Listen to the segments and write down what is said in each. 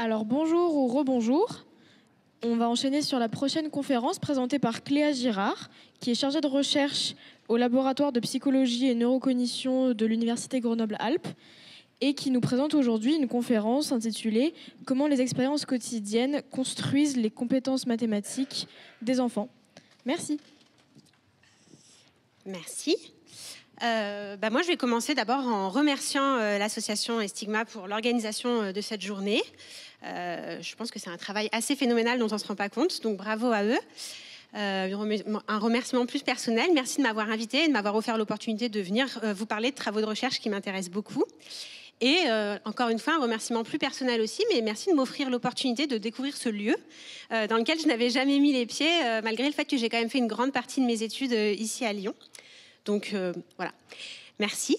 Alors bonjour ou rebonjour. On va enchaîner sur la prochaine conférence présentée par Cléa Girard, qui est chargée de recherche au laboratoire de psychologie et neurocognition de l'Université Grenoble-Alpes et qui nous présente aujourd'hui une conférence intitulée « Comment les expériences quotidiennes construisent les compétences mathématiques des enfants ». Merci. Merci. Moi, je vais commencer d'abord en remerciant l'association Estigma pour l'organisation de cette journée. Je pense que c'est un travail assez phénoménal dont on ne se rend pas compte, donc bravo à eux. Un remerciement plus personnel. Merci de m'avoir invité et de m'avoir offert l'opportunité de venir vous parler de travaux de recherche qui m'intéressent beaucoup. Et encore une fois, un remerciement plus personnel aussi, mais merci de m'offrir l'opportunité de découvrir ce lieu dans lequel je n'avais jamais mis les pieds, malgré le fait que j'ai quand même fait une grande partie de mes études ici à Lyon. Donc voilà, merci.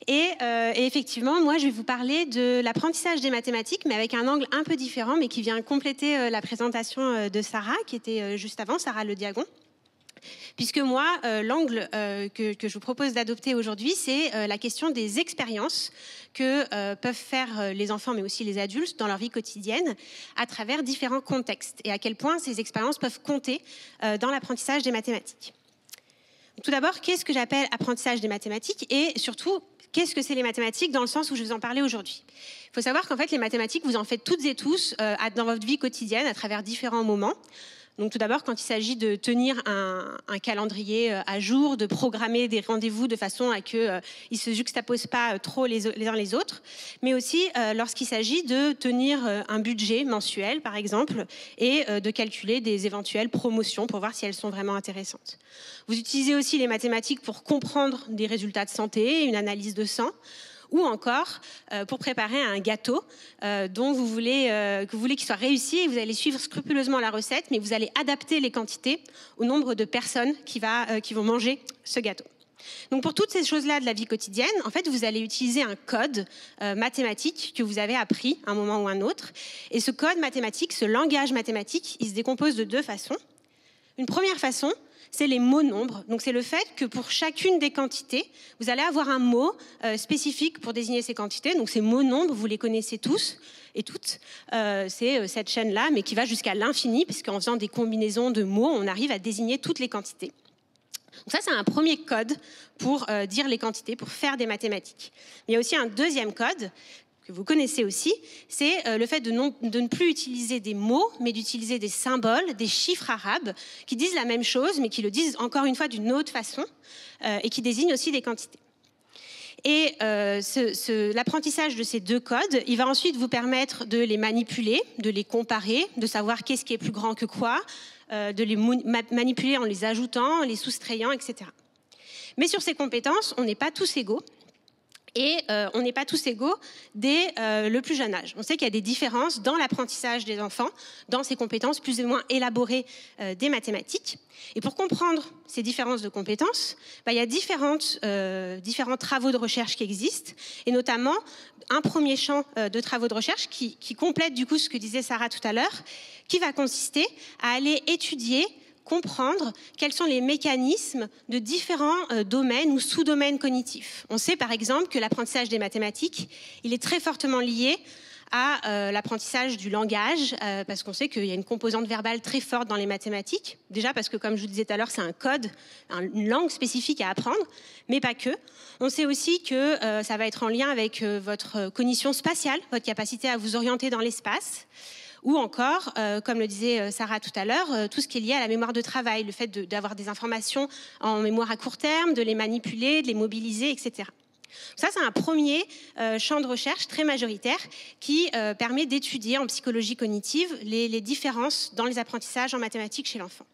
Et effectivement, moi, je vais vous parler de l'apprentissage des mathématiques, mais avec un angle un peu différent, mais qui vient compléter la présentation de Sarah, qui était juste avant, Sarah Le Diagon. Puisque moi, l'angle que je vous propose d'adopter aujourd'hui, c'est la question des expériences que peuvent faire les enfants, mais aussi les adultes, dans leur vie quotidienne, à travers différents contextes, et à quel point ces expériences peuvent compter dans l'apprentissage des mathématiques. Tout d'abord, qu'est-ce que j'appelle apprentissage des mathématiques et surtout, qu'est-ce que c'est les mathématiques dans le sens où je vais vous en parler aujourd'hui? Il faut savoir qu'en fait, les mathématiques, vous en faites toutes et tous dans votre vie quotidienne à travers différents moments. Donc tout d'abord, quand il s'agit de tenir un calendrier à jour, de programmer des rendez-vous de façon à qu'ils ne se juxtaposent pas trop les uns les autres, mais aussi lorsqu'il s'agit de tenir un budget mensuel, par exemple, et de calculer des éventuelles promotions pour voir si elles sont vraiment intéressantes. Vous utilisez aussi les mathématiques pour comprendre des résultats de santé, une analyse de sang, ou encore pour préparer un gâteau dont vous voulez qu'il soit réussi et vous allez suivre scrupuleusement la recette, mais vous allez adapter les quantités au nombre de personnes qui vont manger ce gâteau. Donc pour toutes ces choses-là de la vie quotidienne, en fait, vous allez utiliser un code mathématique que vous avez appris à un moment ou un autre. Et ce code mathématique, ce langage mathématique, il se décompose de deux façons. Une première façon, c'est les mots-nombres. Donc c'est le fait que pour chacune des quantités, vous allez avoir un mot spécifique pour désigner ces quantités. Donc ces mots-nombres, vous les connaissez tous et toutes. C'est cette chaîne-là, mais qui va jusqu'à l'infini, puisqu'en faisant des combinaisons de mots, on arrive à désigner toutes les quantités. Donc ça, c'est un premier code pour dire les quantités, pour faire des mathématiques. Mais il y a aussi un deuxième code que vous connaissez aussi, c'est le fait de ne plus utiliser des mots, mais d'utiliser des symboles, des chiffres arabes, qui disent la même chose, mais qui le disent encore une fois d'une autre façon, et qui désignent aussi des quantités. Et l'apprentissage de ces deux codes, il va ensuite vous permettre de les manipuler, de les comparer, de savoir qu'est-ce qui est plus grand que quoi, de les manipuler en les ajoutant, en les soustrayant, etc. Mais sur ces compétences, on n'est pas tous égaux. Et on n'est pas tous égaux dès le plus jeune âge. On sait qu'il y a des différences dans l'apprentissage des enfants, dans ces compétences plus ou moins élaborées des mathématiques. Et pour comprendre ces différences de compétences, il y a différents travaux de recherche qui existent, et notamment un premier champ de travaux de recherche qui complète du coup ce que disait Sarah tout à l'heure, qui va consister à aller étudier, comprendre quels sont les mécanismes de différents domaines ou sous-domaines cognitifs. On sait par exemple que l'apprentissage des mathématiques, il est très fortement lié à l'apprentissage du langage, parce qu'on sait qu'il y a une composante verbale très forte dans les mathématiques. Déjà parce que, comme je vous disais tout à l'heure, c'est un code, une langue spécifique à apprendre, mais pas que. On sait aussi que ça va être en lien avec votre cognition spatiale, votre capacité à vous orienter dans l'espace. Ou encore, comme le disait Sarah tout à l'heure, tout ce qui est lié à la mémoire de travail, le fait d'avoir des informations en mémoire à court terme, de les manipuler, de les mobiliser, etc. Ça, c'est un premier champ de recherche très majoritaire qui permet d'étudier en psychologie cognitive les différences dans les apprentissages en mathématiques chez l'enfant.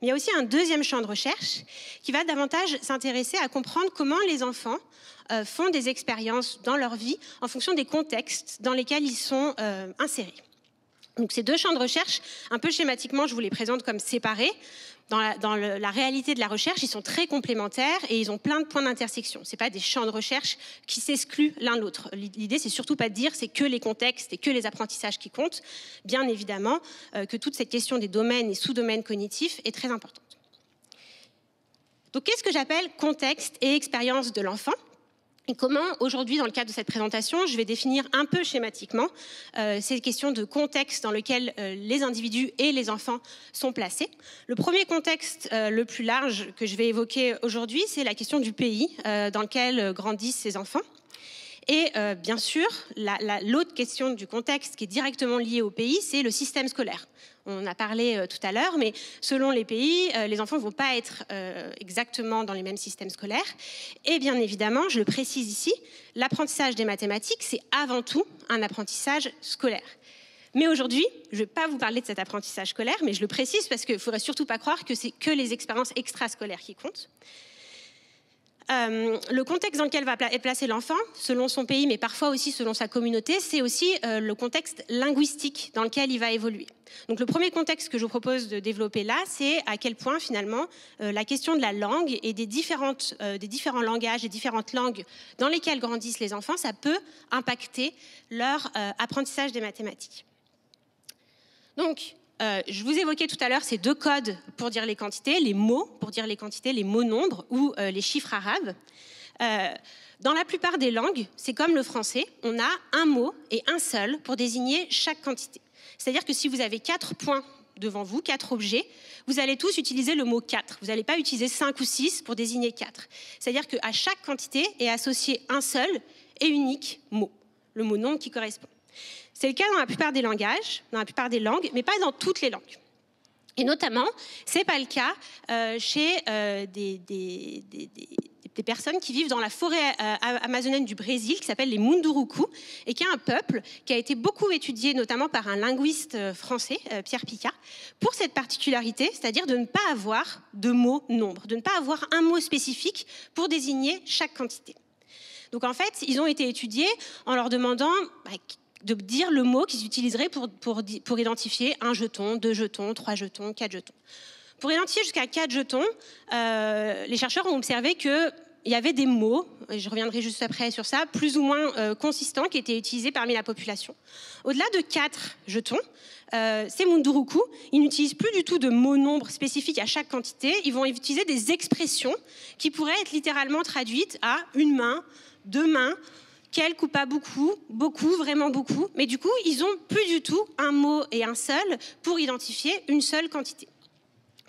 Mais il y a aussi un deuxième champ de recherche qui va davantage s'intéresser à comprendre comment les enfants font des expériences dans leur vie en fonction des contextes dans lesquels ils sont insérés. Donc ces deux champs de recherche, un peu schématiquement, je vous les présente comme séparés. Dans la réalité de la recherche, ils sont très complémentaires et ils ont plein de points d'intersection. Ce n'est pas des champs de recherche qui s'excluent l'un de l'autre. L'idée, c'est surtout pas de dire c'est que les contextes et que les apprentissages qui comptent. Bien évidemment que toute cette question des domaines et sous-domaines cognitifs est très importante. Donc qu'est-ce que j'appelle contexte et expérience de l'enfant ? Et comment, aujourd'hui, dans le cadre de cette présentation, je vais définir un peu schématiquement ces questions de contexte dans lequel les individus et les enfants sont placés. Le premier contexte le plus large que je vais évoquer aujourd'hui, c'est la question du pays dans lequel grandissent ces enfants. Et bien sûr, l'autre question du contexte qui est directement liée au pays, c'est le système scolaire. On en a parlé tout à l'heure, mais selon les pays, les enfants ne vont pas être exactement dans les mêmes systèmes scolaires. Et bien évidemment, je le précise ici, l'apprentissage des mathématiques, c'est avant tout un apprentissage scolaire. Mais aujourd'hui, je ne vais pas vous parler de cet apprentissage scolaire, mais je le précise parce qu'il ne faudrait surtout pas croire que c'est que les expériences extrascolaires qui comptent. Le contexte dans lequel va être placé l'enfant, selon son pays, mais parfois aussi selon sa communauté, c'est aussi le contexte linguistique dans lequel il va évoluer. Donc le premier contexte que je vous propose de développer là, c'est à quel point finalement la question de la langue et des différents langages et différentes langues dans lesquelles grandissent les enfants, ça peut impacter leur apprentissage des mathématiques. Donc, je vous évoquais tout à l'heure ces deux codes pour dire les quantités, les mots pour dire les quantités, les mots nombres ou les chiffres arabes. Dans la plupart des langues, c'est comme le français, on a un mot et un seul pour désigner chaque quantité. C'est-à-dire que si vous avez 4 points devant vous, 4 objets, vous allez tous utiliser le mot 4. Vous n'allez pas utiliser 5 ou 6 pour désigner 4. C'est-à-dire qu'à chaque quantité est associé un seul et unique mot, le mot nombre qui correspond. C'est le cas dans la plupart des langages, dans la plupart des langues, mais pas dans toutes les langues. Et notamment, ce n'est pas le cas chez des personnes qui vivent dans la forêt amazonienne du Brésil, qui s'appelle les Munduruku, et qui est un peuple qui a été beaucoup étudié, notamment par un linguiste français, Pierre Picard, pour cette particularité, c'est-à-dire de ne pas avoir de mot nombre, de ne pas avoir un mot spécifique pour désigner chaque quantité. Donc en fait, ils ont été étudiés en leur demandant de dire le mot qu'ils utiliseraient pour identifier un jeton, 2 jetons, 3 jetons, 4 jetons. Pour identifier jusqu'à 4 jetons, les chercheurs ont observé qu'il y avait des mots, et je reviendrai juste après sur ça, plus ou moins consistants qui étaient utilisés parmi la population. Au-delà de 4 jetons, ces Munduruku, ils n'utilisent plus du tout de mots nombres spécifiques à chaque quantité, ils vont utiliser des expressions qui pourraient être littéralement traduites à une main, 2 mains, quelques ou pas beaucoup, beaucoup, vraiment beaucoup, mais du coup, ils n'ont plus du tout un mot et un seul pour identifier une seule quantité.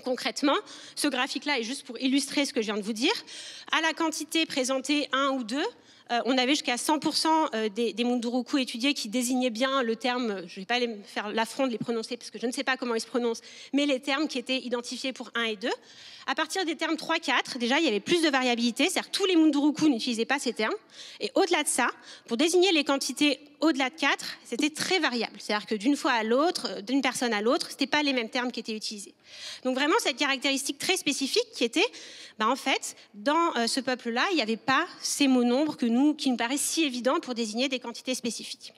Concrètement, ce graphique-là est juste pour illustrer ce que je viens de vous dire. À la quantité présentée 1 ou 2, on avait jusqu'à 100% des Munduruku étudiés qui désignaient bien le terme, je ne vais pas faire l'affront de les prononcer parce que je ne sais pas comment ils se prononcent, mais les termes qui étaient identifiés pour 1 et 2. À partir des termes 3, 4, déjà, il y avait plus de variabilité, c'est-à-dire que tous les Munduruku n'utilisaient pas ces termes. Et au-delà de ça, pour désigner les quantités au-delà de 4, c'était très variable. C'est-à-dire que d'une fois à l'autre, d'une personne à l'autre, ce n'étaient pas les mêmes termes qui étaient utilisés. Donc vraiment, cette caractéristique très spécifique qui était, en fait, dans ce peuple-là, il n'y avait pas ces mots nombres qui nous paraissent si évidents pour désigner des quantités spécifiques.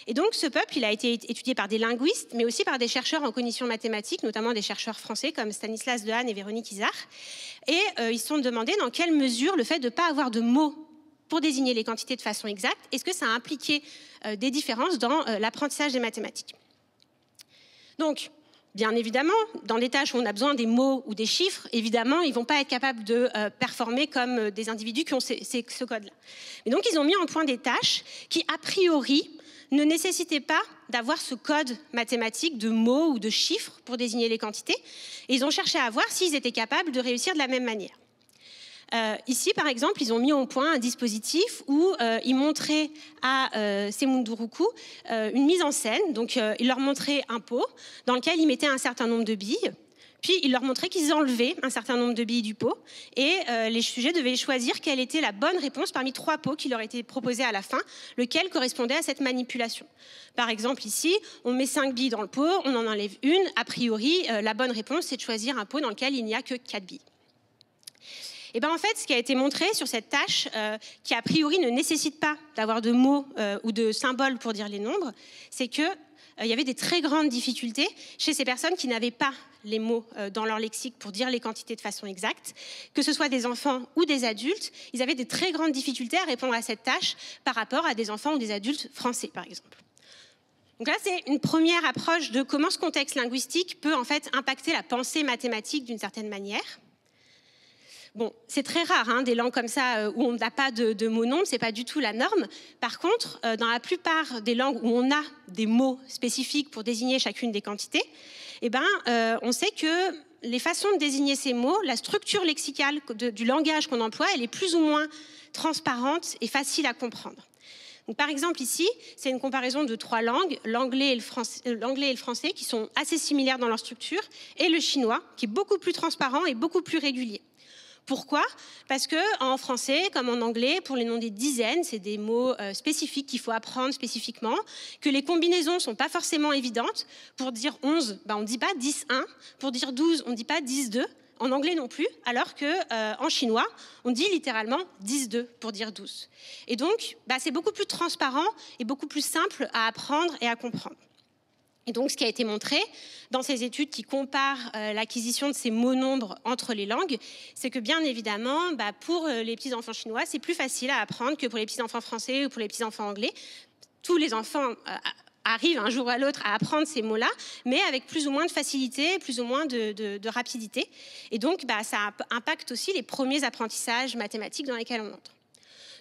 Et donc, ce peuple, il a été étudié par des linguistes, mais aussi par des chercheurs en cognition mathématique, notamment des chercheurs français comme Stanislas Dehaene et Véronique Izard. Et ils se sont demandé dans quelle mesure le fait de ne pas avoir de mots pour désigner les quantités de façon exacte, est-ce que ça a impliqué des différences dans l'apprentissage des mathématiques. Donc, bien évidemment, dans des tâches où on a besoin des mots ou des chiffres, évidemment, ils ne vont pas être capables de performer comme des individus qui ont ce code-là. Mais donc, ils ont mis en point des tâches qui, a priori, ne nécessitaient pas d'avoir ce code mathématique de mots ou de chiffres pour désigner les quantités. Et ils ont cherché à voir s'ils étaient capables de réussir de la même manière. Ici, par exemple, ils ont mis au point un dispositif où ils montraient à ces Munduruku une mise en scène. Donc, ils leur montraient un pot dans lequel ils mettaient un certain nombre de billes. Puis, ils leur montraient qu'ils enlevaient un certain nombre de billes du pot. Et les sujets devaient choisir quelle était la bonne réponse parmi 3 pots qui leur étaient proposés à la fin, lequel correspondait à cette manipulation. Par exemple, ici, on met 5 billes dans le pot, on en enlève une. A priori, la bonne réponse, c'est de choisir un pot dans lequel il n'y a que 4 billes. Et bien en fait, ce qui a été montré sur cette tâche, qui a priori ne nécessite pas d'avoir de mots ou de symboles pour dire les nombres, c'est qu'il y avait des très grandes difficultés chez ces personnes qui n'avaient pas les mots dans leur lexique pour dire les quantités de façon exacte. Que ce soit des enfants ou des adultes, ils avaient des très grandes difficultés à répondre à cette tâche par rapport à des enfants ou des adultes français, par exemple. Donc là, c'est une première approche de comment ce contexte linguistique peut en fait impacter la pensée mathématique d'une certaine manière. Bon, c'est très rare, hein, des langues comme ça où on n'a pas de mots nombres, c'est pas du tout la norme. Par contre, dans la plupart des langues où on a des mots spécifiques pour désigner chacune des quantités, on sait que les façons de désigner ces mots, la structure lexicale du langage qu'on emploie, elle est plus ou moins transparente et facile à comprendre. Donc, par exemple, ici, c'est une comparaison de 3 langues, l'anglais et le français, qui sont assez similaires dans leur structure, et le chinois, qui est beaucoup plus transparent et beaucoup plus régulier. Pourquoi ? Parce qu'en français, comme en anglais, pour les noms des dizaines, c'est des mots spécifiques qu'il faut apprendre spécifiquement, que les combinaisons ne sont pas forcément évidentes. Pour dire 11, on ne dit pas 10-1. Pour dire 12, on ne dit pas 10-2. En anglais non plus, alors qu'en chinois, on dit littéralement 10-2 pour dire 12. Et donc, c'est beaucoup plus transparent et beaucoup plus simple à apprendre et à comprendre. Et donc, ce qui a été montré dans ces études qui comparent l'acquisition de ces mots-nombres entre les langues, c'est que bien évidemment, pour les petits-enfants chinois, c'est plus facile à apprendre que pour les petits-enfants français ou pour les petits-enfants anglais. Tous les enfants arrivent un jour ou à l'autre à apprendre ces mots-là, mais avec plus ou moins de facilité, plus ou moins de rapidité. Et donc, ça impacte aussi les premiers apprentissages mathématiques dans lesquels on entre.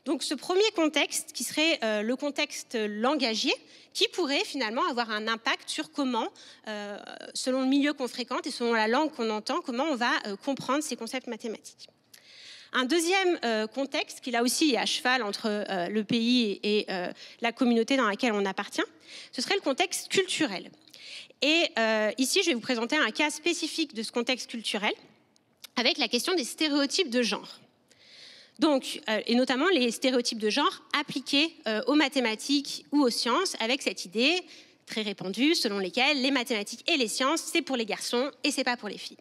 Donc, ce premier contexte, qui serait le contexte langagier, qui pourrait finalement avoir un impact sur comment, selon le milieu qu'on fréquente et selon la langue qu'on entend, comment on va comprendre ces concepts mathématiques. Un deuxième contexte, qui là aussi est à cheval entre le pays et la communauté dans laquelle on appartient, ce serait le contexte culturel. Et ici, je vais vous présenter un cas spécifique de ce contexte culturel avec la question des stéréotypes de genre. Donc, et notamment les stéréotypes de genre appliqués aux mathématiques ou aux sciences, avec cette idée très répandue selon laquelle les mathématiques et les sciences, c'est pour les garçons et c'est pas pour les filles.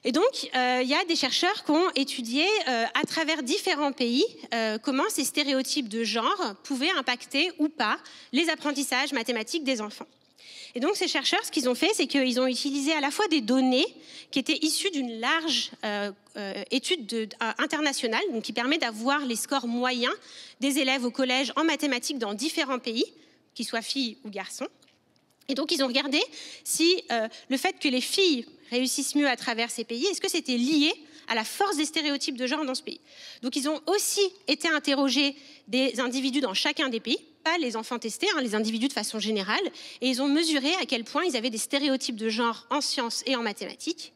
Et donc, il y a des chercheurs qui ont étudié à travers différents pays comment ces stéréotypes de genre pouvaient impacter ou pas les apprentissages mathématiques des enfants. Et donc, ces chercheurs, ce qu'ils ont fait, c'est qu'ils ont utilisé à la fois des données qui étaient issues d'une large étude internationale, donc qui permet d'avoir les scores moyens des élèves au collège en mathématiques dans différents pays, qu'ils soient filles ou garçons. Et donc, ils ont regardé si le fait que les filles réussissent mieux à travers ces pays, est-ce que c'était lié à la force des stéréotypes de genre dans ce pays. Donc, ils ont aussi été interrogés des individus dans chacun des pays, pas les enfants testés, les individus de façon générale, et ils ont mesuré à quel point ils avaient des stéréotypes de genre en sciences et en mathématiques.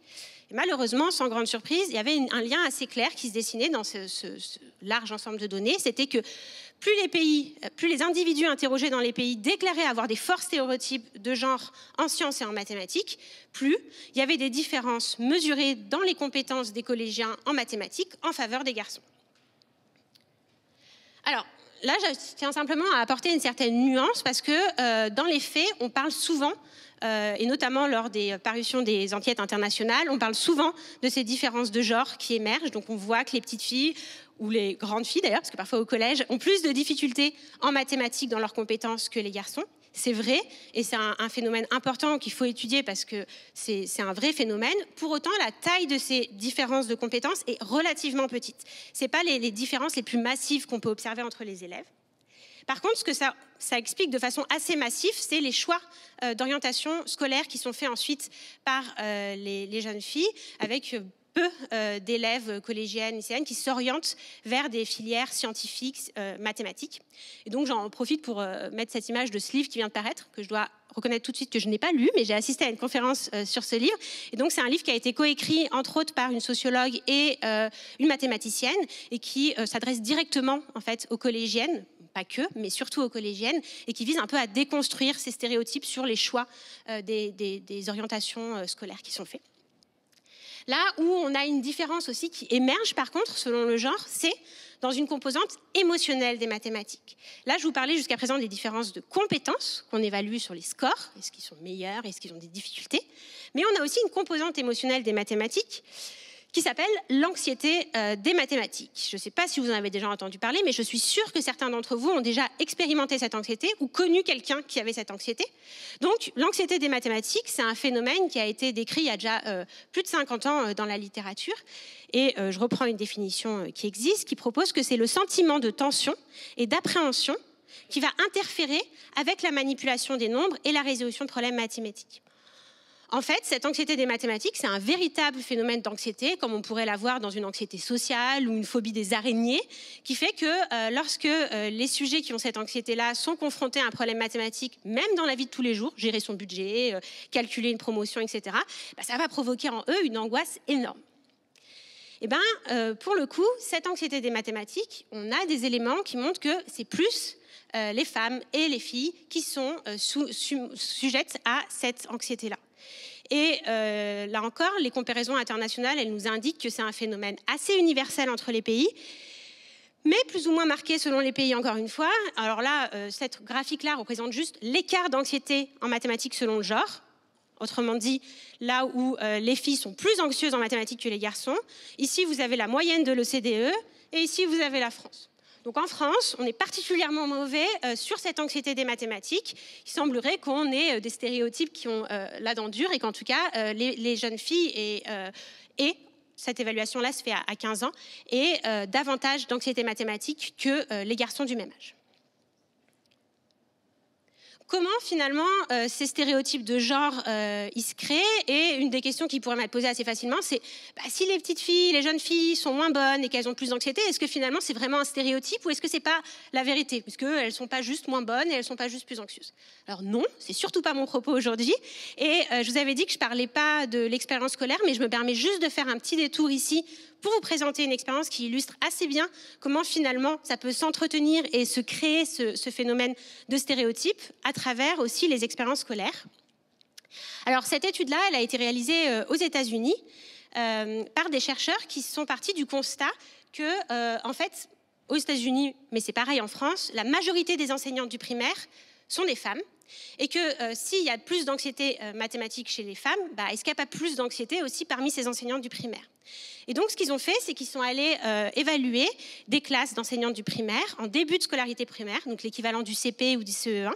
Et malheureusement, sans grande surprise, il y avait un lien assez clair qui se dessinait dans ce large ensemble de données. C'était que plus les individus interrogés dans les pays déclaraient avoir des forts stéréotypes de genre en sciences et en mathématiques, plus il y avait des différences mesurées dans les compétences des collégiens en mathématiques en faveur des garçons. Alors, là, je tiens simplement à apporter une certaine nuance parce que dans les faits, on parle souvent, et notamment lors des parutions des enquêtes internationales, on parle souvent de ces différences de genre qui émergent. Donc on voit que les petites filles, ou les grandes filles d'ailleurs, parce que parfois au collège, ont plus de difficultés en mathématiques dans leurs compétences que les garçons. C'est vrai, et c'est un phénomène important qu'il faut étudier parce que c'est un vrai phénomène. Pour autant, la taille de ces différences de compétences est relativement petite. Ce n'est pas les différences les plus massives qu'on peut observer entre les élèves. Par contre, ce que ça explique de façon assez massive, c'est les choix d'orientation scolaire qui sont faits ensuite par les jeunes filles, avec peu d'élèves collégiennes, lycéennes qui s'orientent vers des filières scientifiques, mathématiques. Et donc, j'en profite pour mettre cette image de ce livre qui vient de paraître, que je dois reconnaître tout de suite que je n'ai pas lu, mais j'ai assisté à une conférence sur ce livre. Et donc, c'est un livre qui a été coécrit, entre autres, par une sociologue et une mathématicienne, et qui s'adresse directement, en fait, aux collégiennes, pas que, mais surtout aux collégiennes, et qui vise un peu à déconstruire ces stéréotypes sur les choix des orientations scolaires qui sont faits. Là où on a une différence aussi qui émerge, par contre, selon le genre, c'est dans une composante émotionnelle des mathématiques. Là, je vous parlais jusqu'à présent des différences de compétences qu'on évalue sur les scores, est-ce qu'ils sont meilleurs, est-ce qu'ils ont des difficultés, mais on a aussi une composante émotionnelle des mathématiques qui s'appelle l'anxiété des mathématiques. Je ne sais pas si vous en avez déjà entendu parler, mais je suis sûre que certains d'entre vous ont déjà expérimenté cette anxiété ou connu quelqu'un qui avait cette anxiété. Donc, l'anxiété des mathématiques, c'est un phénomène qui a été décrit il y a déjà plus de 50 ans dans la littérature. Et je reprends une définition qui existe, qui propose que c'est le sentiment de tension et d'appréhension qui va interférer avec la manipulation des nombres et la résolution de problèmes mathématiques. En fait, cette anxiété des mathématiques, c'est un véritable phénomène d'anxiété, comme on pourrait l'avoir dans une anxiété sociale ou une phobie des araignées, qui fait que lorsque les sujets qui ont cette anxiété-là sont confrontés à un problème mathématique, même dans la vie de tous les jours, gérer son budget, calculer une promotion, etc., ça va provoquer en eux une angoisse énorme. Et pour le coup, cette anxiété des mathématiques, on a des éléments qui montrent que c'est plus les femmes et les filles qui sont sujettes à cette anxiété-là. Et là encore, les comparaisons internationales, elles nous indiquent que c'est un phénomène assez universel entre les pays, mais plus ou moins marqué selon les pays, encore une fois. Alors là, cette graphique-là représente juste l'écart d'anxiété en mathématiques selon le genre. Autrement dit, là où les filles sont plus anxieuses en mathématiques que les garçons. Ici, vous avez la moyenne de l'OCDE, et ici, vous avez la France. Donc en France, on est particulièrement mauvais sur cette anxiété des mathématiques. Il semblerait qu'on ait des stéréotypes qui ont la dent dure et qu'en tout cas, les jeunes filles et cette évaluation-là se fait à 15 ans, et davantage d'anxiété mathématique que les garçons du même âge. Comment finalement ces stéréotypes de genre ils se créent? Et une des questions qui pourrait m'être posée assez facilement, c'est si les petites filles, les jeunes filles sont moins bonnes et qu'elles ont plus d'anxiété, est-ce que finalement c'est vraiment un stéréotype ou est-ce que c'est pas la vérité? Puisqu'elles ne sont pas juste moins bonnes et elles ne sont pas juste plus anxieuses. Alors non, c'est surtout pas mon propos aujourd'hui. Et je vous avais dit que je ne parlais pas de l'expérience scolaire, mais je me permets juste de faire un petit détour ici pour vous présenter une expérience qui illustre assez bien comment finalement ça peut s'entretenir et se créer ce phénomène de stéréotypes à travers aussi les expériences scolaires. Alors cette étude-là, elle a été réalisée aux États-Unis par des chercheurs qui sont partis du constat que, en fait, aux États-Unis, mais c'est pareil en France, la majorité des enseignantes du primaire sont des femmes. Et que s'il y a plus d'anxiété mathématique chez les femmes, est-ce qu'il n'y a pas plus d'anxiété aussi parmi ces enseignantes du primaire? Et donc, ce qu'ils ont fait, c'est qu'ils sont allés évaluer des classes d'enseignantes du primaire en début de scolarité primaire, donc l'équivalent du CP ou du CE1,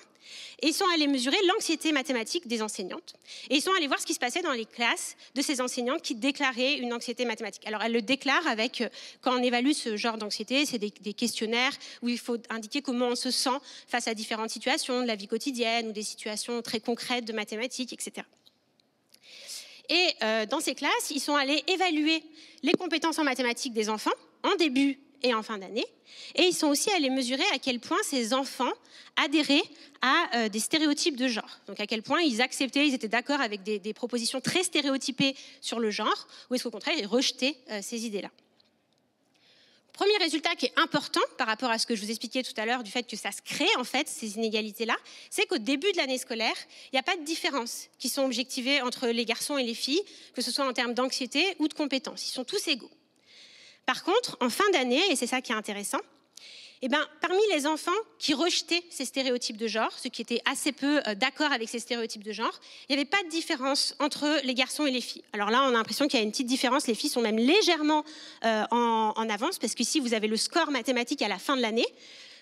et ils sont allés mesurer l'anxiété mathématique des enseignantes. Et ils sont allés voir ce qui se passait dans les classes de ces enseignantes qui déclaraient une anxiété mathématique. Alors, elles le déclarent avec, quand on évalue ce genre d'anxiété, c'est des questionnaires où il faut indiquer comment on se sent face à différentes situations de la vie quotidienne ou des situations très concrètes de mathématiques, etc. Et dans ces classes, ils sont allés évaluer les compétences en mathématiques des enfants en début et en fin d'année. Et ils sont aussi allés mesurer à quel point ces enfants adhéraient à des stéréotypes de genre. Donc à quel point ils acceptaient, ils étaient d'accord avec des propositions très stéréotypées sur le genre, ou est-ce qu'au contraire, ils rejetaient ces idées-là. Premier résultat qui est important par rapport à ce que je vous expliquais tout à l'heure du fait que ça se crée en fait ces inégalités-là, c'est qu'au début de l'année scolaire, il n'y a pas de différence qui sont objectivées entre les garçons et les filles, que ce soit en termes d'anxiété ou de compétences. Ils sont tous égaux. Par contre, en fin d'année, et c'est ça qui est intéressant, parmi les enfants qui rejetaient ces stéréotypes de genre, ceux qui étaient assez peu d'accord avec ces stéréotypes de genre, il n'y avait pas de différence entre les garçons et les filles. Alors là, on a l'impression qu'il y a une petite différence. Les filles sont même légèrement en avance, parce qu'ici, vous avez le score mathématique à la fin de l'année.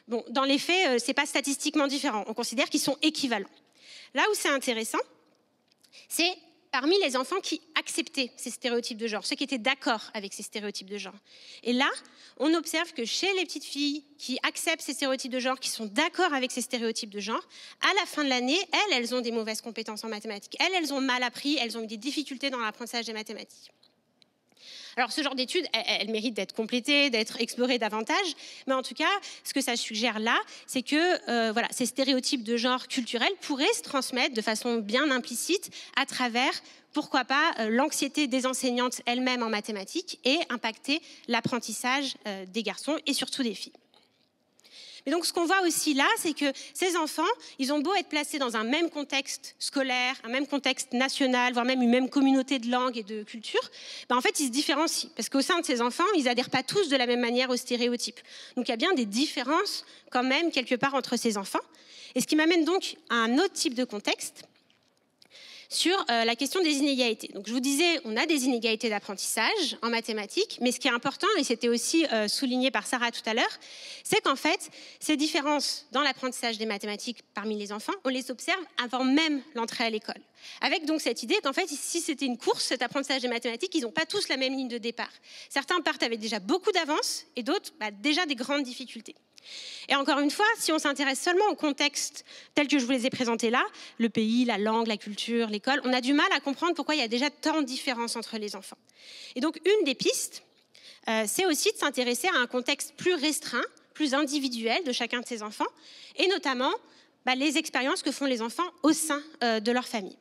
Bon, dans les faits, ce n'est pas statistiquement différent. On considère qu'ils sont équivalents. Là où c'est intéressant, c'est parmi les enfants qui acceptaient ces stéréotypes de genre, ceux qui étaient d'accord avec ces stéréotypes de genre. Et là, on observe que chez les petites filles qui acceptent ces stéréotypes de genre, qui sont d'accord avec ces stéréotypes de genre, à la fin de l'année, elles ont des mauvaises compétences en mathématiques. Elles ont mal appris, elles ont eu des difficultés dans l'apprentissage des mathématiques. Alors, ce genre d'études, elles méritent d'être complétées, d'être explorées davantage. Mais en tout cas, ce que ça suggère là, c'est que ces stéréotypes de genre culturels pourraient se transmettre de façon bien implicite à travers, pourquoi pas, l'anxiété des enseignantes elles-mêmes en mathématiques et impacter l'apprentissage des garçons et surtout des filles. Et donc, ce qu'on voit aussi là, c'est que ces enfants, ils ont beau être placés dans un même contexte scolaire, un même contexte national, voire même une même communauté de langue et de culture, en fait, ils se différencient. Parce qu'au sein de ces enfants, ils n'adhèrent pas tous de la même manière aux stéréotypes. Donc, il y a bien des différences, quand même, quelque part, entre ces enfants. Et ce qui m'amène donc à un autre type de contexte, sur la question des inégalités. Donc, je vous disais, on a des inégalités d'apprentissage en mathématiques, mais ce qui est important, et c'était aussi souligné par Sarah tout à l'heure, c'est qu'en fait, ces différences dans l'apprentissage des mathématiques parmi les enfants, on les observe avant même l'entrée à l'école. Avec donc cette idée qu'en fait, si c'était une course, cet apprentissage des mathématiques, ils n'ont pas tous la même ligne de départ. Certains partent avec déjà beaucoup d'avance et d'autres déjà des grandes difficultés. Et encore une fois, si on s'intéresse seulement au contexte tel que je vous les ai présentés là, le pays, la langue, la culture, l'école, on a du mal à comprendre pourquoi il y a déjà tant de différences entre les enfants. Et donc, une des pistes, c'est aussi de s'intéresser à un contexte plus restreint, plus individuel de chacun de ces enfants, et notamment les expériences que font les enfants au sein de leur famille.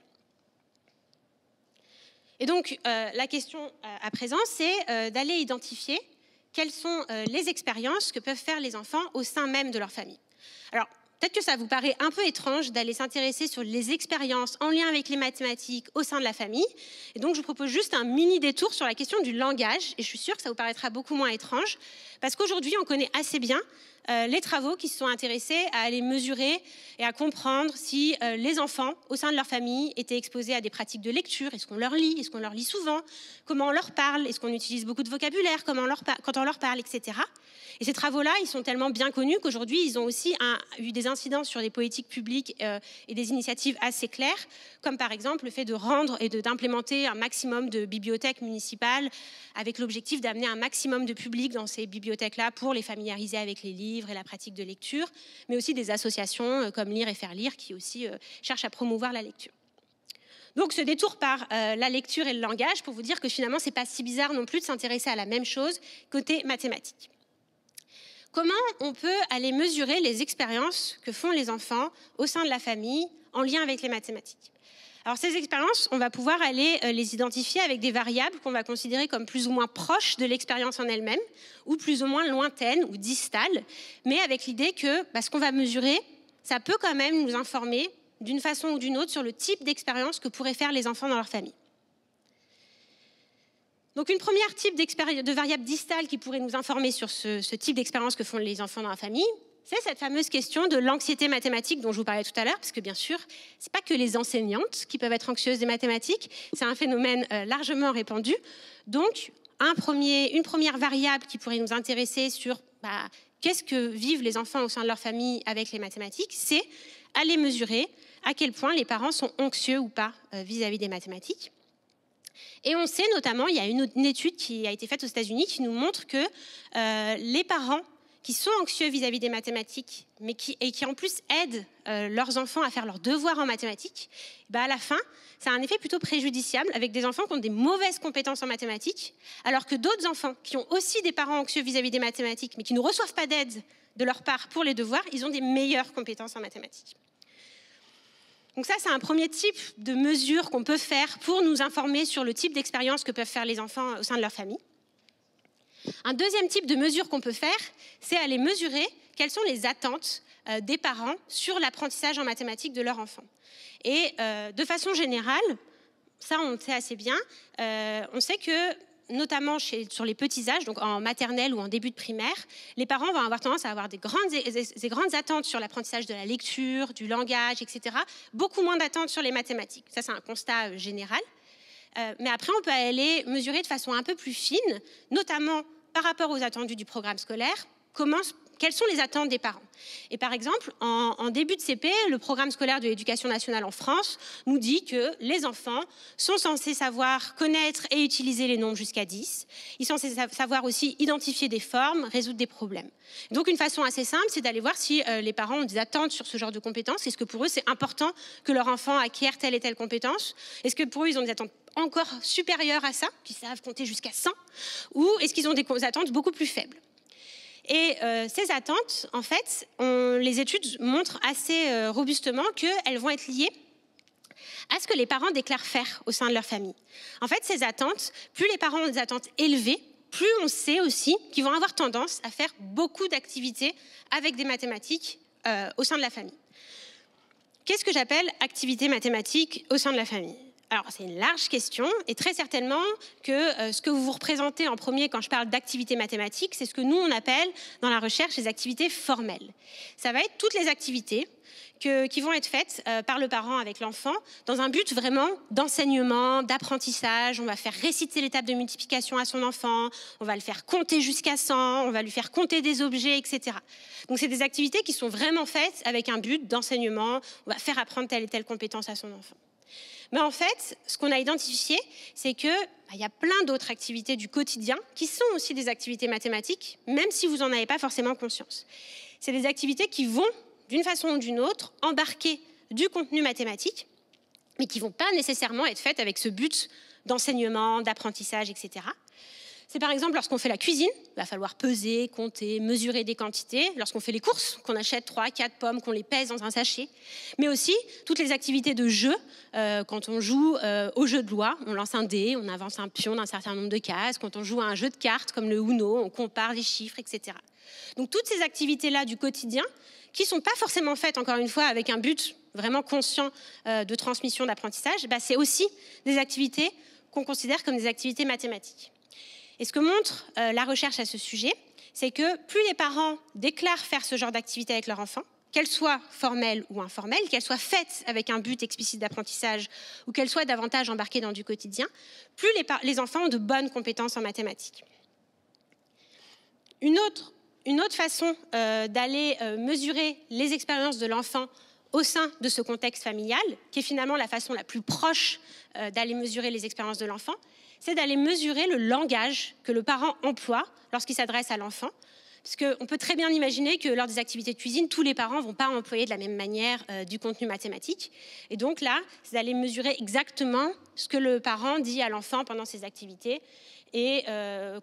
Et donc, la question à présent, c'est d'aller identifier quelles sont les expériences que peuvent faire les enfants au sein même de leur famille. Alors, peut-être que ça vous paraît un peu étrange d'aller s'intéresser sur les expériences en lien avec les mathématiques au sein de la famille. Et donc, je vous propose juste un mini détour sur la question du langage. Et je suis sûre que ça vous paraîtra beaucoup moins étrange, parce qu'aujourd'hui, on connaît assez bien les travaux qui se sont intéressés à aller mesurer et à comprendre si les enfants, au sein de leur famille, étaient exposés à des pratiques de lecture. Est-ce qu'on leur lit? Est-ce qu'on leur lit souvent? Comment on leur parle? Est-ce qu'on utilise beaucoup de vocabulaire quand on leur parle, etc. Et ces travaux-là, ils sont tellement bien connus qu'aujourd'hui, ils ont aussi eu des incidences sur des politiques publiques et des initiatives assez claires, comme par exemple le fait de rendre et d'implémenter un maximum de bibliothèques municipales avec l'objectif d'amener un maximum de public dans ces bibliothèques-là pour les familiariser avec les livres et la pratique de lecture, mais aussi des associations comme Lire et Faire Lire qui aussi cherchent à promouvoir la lecture. Donc ce détour par la lecture et le langage pour vous dire que finalement, ce n'est pas si bizarre non plus de s'intéresser à la même chose côté mathématiques. Comment on peut aller mesurer les expériences que font les enfants au sein de la famille en lien avec les mathématiques? Alors ces expériences, on va pouvoir aller les identifier avec des variables qu'on va considérer comme plus ou moins proches de l'expérience en elle-même, ou plus ou moins lointaines ou distales, mais avec l'idée que ce qu'on va mesurer, ça peut quand même nous informer d'une façon ou d'une autre sur le type d'expérience que pourraient faire les enfants dans leur famille. Donc une première type de variable distale qui pourrait nous informer sur ce type d'expérience que font les enfants dans la famille, c'est cette fameuse question de l'anxiété mathématique dont je vous parlais tout à l'heure, parce que bien sûr, ce n'est pas que les enseignantes qui peuvent être anxieuses des mathématiques, c'est un phénomène largement répandu. Donc, une première variable qui pourrait nous intéresser sur qu'est-ce que vivent les enfants au sein de leur famille avec les mathématiques, c'est aller mesurer à quel point les parents sont anxieux ou pas vis-à-vis des mathématiques. Et on sait notamment, il y a une étude qui a été faite aux États-Unis qui nous montre que les parents qui sont anxieux vis-à-vis des mathématiques, mais qui en plus aident leurs enfants à faire leurs devoirs en mathématiques, à la fin, ça a un effet plutôt préjudiciable avec des enfants qui ont des mauvaises compétences en mathématiques, alors que d'autres enfants qui ont aussi des parents anxieux vis-à-vis des mathématiques, mais qui ne reçoivent pas d'aide de leur part pour les devoirs, ils ont des meilleures compétences en mathématiques. Donc ça, c'est un premier type de mesure qu'on peut faire pour nous informer sur le type d'expérience que peuvent faire les enfants au sein de leur famille. Un deuxième type de mesure qu'on peut faire, c'est aller mesurer quelles sont les attentes des parents sur l'apprentissage en mathématiques de leur enfant. Et de façon générale, ça on le sait assez bien, on sait que notamment sur les petits âges, donc en maternelle ou en début de primaire, les parents vont avoir tendance à avoir des grandes attentes sur l'apprentissage de la lecture, du langage, etc. Beaucoup moins d'attentes sur les mathématiques. Ça, c'est un constat général. Mais après, on peut aller mesurer de façon un peu plus fine, notamment par rapport aux attendus du programme scolaire, quelles sont les attentes des parents. Et par exemple, en début de CP, le programme scolaire de l'éducation nationale en France nous dit que les enfants sont censés savoir connaître et utiliser les nombres jusqu'à 10. Ils sont censés savoir aussi identifier des formes, résoudre des problèmes. Donc une façon assez simple, c'est d'aller voir si les parents ont des attentes sur ce genre de compétences. Est-ce que pour eux, c'est important que leur enfant acquiert telle et telle compétence? Est-ce que pour eux, ils ont des attentes encore supérieures à ça, qu'ils savent compter jusqu'à 100? Ou est-ce qu'ils ont des attentes beaucoup plus faibles? Et ces attentes, en fait, les études montrent assez robustement qu'elles vont être liées à ce que les parents déclarent faire au sein de leur famille. En fait, ces attentes, plus les parents ont des attentes élevées, plus on sait aussi qu'ils vont avoir tendance à faire beaucoup d'activités avec des mathématiques au sein de la famille. Qu'est-ce que j'appelle activité mathématique au sein de la famille? Alors, c'est une large question et très certainement que ce que vous vous représentez en premier quand je parle d'activités mathématiques, c'est ce que nous, on appelle dans la recherche les activités formelles. Ça va être toutes les activités qui vont être faites par le parent avec l'enfant dans un but vraiment d'enseignement, d'apprentissage. On va faire réciter les tables de multiplication à son enfant, on va le faire compter jusqu'à 100, on va lui faire compter des objets, etc. Donc, c'est des activités qui sont vraiment faites avec un but d'enseignement. On va faire apprendre telle et telle compétence à son enfant. Mais en fait, ce qu'on a identifié, c'est qu'il y a plein d'autres activités du quotidien qui sont aussi des activités mathématiques, même si vous n'en avez pas forcément conscience. C'est des activités qui vont, d'une façon ou d'une autre, embarquer du contenu mathématique, mais qui ne vont pas nécessairement être faites avec ce but d'enseignement, d'apprentissage, etc. C'est par exemple lorsqu'on fait la cuisine, il va falloir peser, compter, mesurer des quantités. Lorsqu'on fait les courses, qu'on achète 3, 4 pommes, qu'on les pèse dans un sachet. Mais aussi toutes les activités de jeu, quand on joue au jeu de loi, on lance un dé, on avance un pion d'un certain nombre de cases. Quand on joue à un jeu de cartes comme le Uno, on compare les chiffres, etc. Donc toutes ces activités-là du quotidien, qui ne sont pas forcément faites, encore une fois, avec un but vraiment conscient de transmission d'apprentissage, c'est aussi des activités qu'on considère comme des activités mathématiques. Et ce que montre la recherche à ce sujet, c'est que plus les parents déclarent faire ce genre d'activité avec leur enfant, qu'elles soient formelles ou informelles, qu'elles soient faites avec un but explicite d'apprentissage ou qu'elles soient davantage embarquées dans du quotidien, plus les enfants ont de bonnes compétences en mathématiques. Une autre façon d'aller mesurer les expériences de l'enfant au sein de ce contexte familial, qui est finalement la façon la plus proche d'aller mesurer les expériences de l'enfant, c'est d'aller mesurer le langage que le parent emploie lorsqu'il s'adresse à l'enfant. Parce qu'on peut très bien imaginer que lors des activités de cuisine, tous les parents ne vont pas employer de la même manière du contenu mathématique. Et donc là, c'est d'aller mesurer exactement ce que le parent dit à l'enfant pendant ces activités et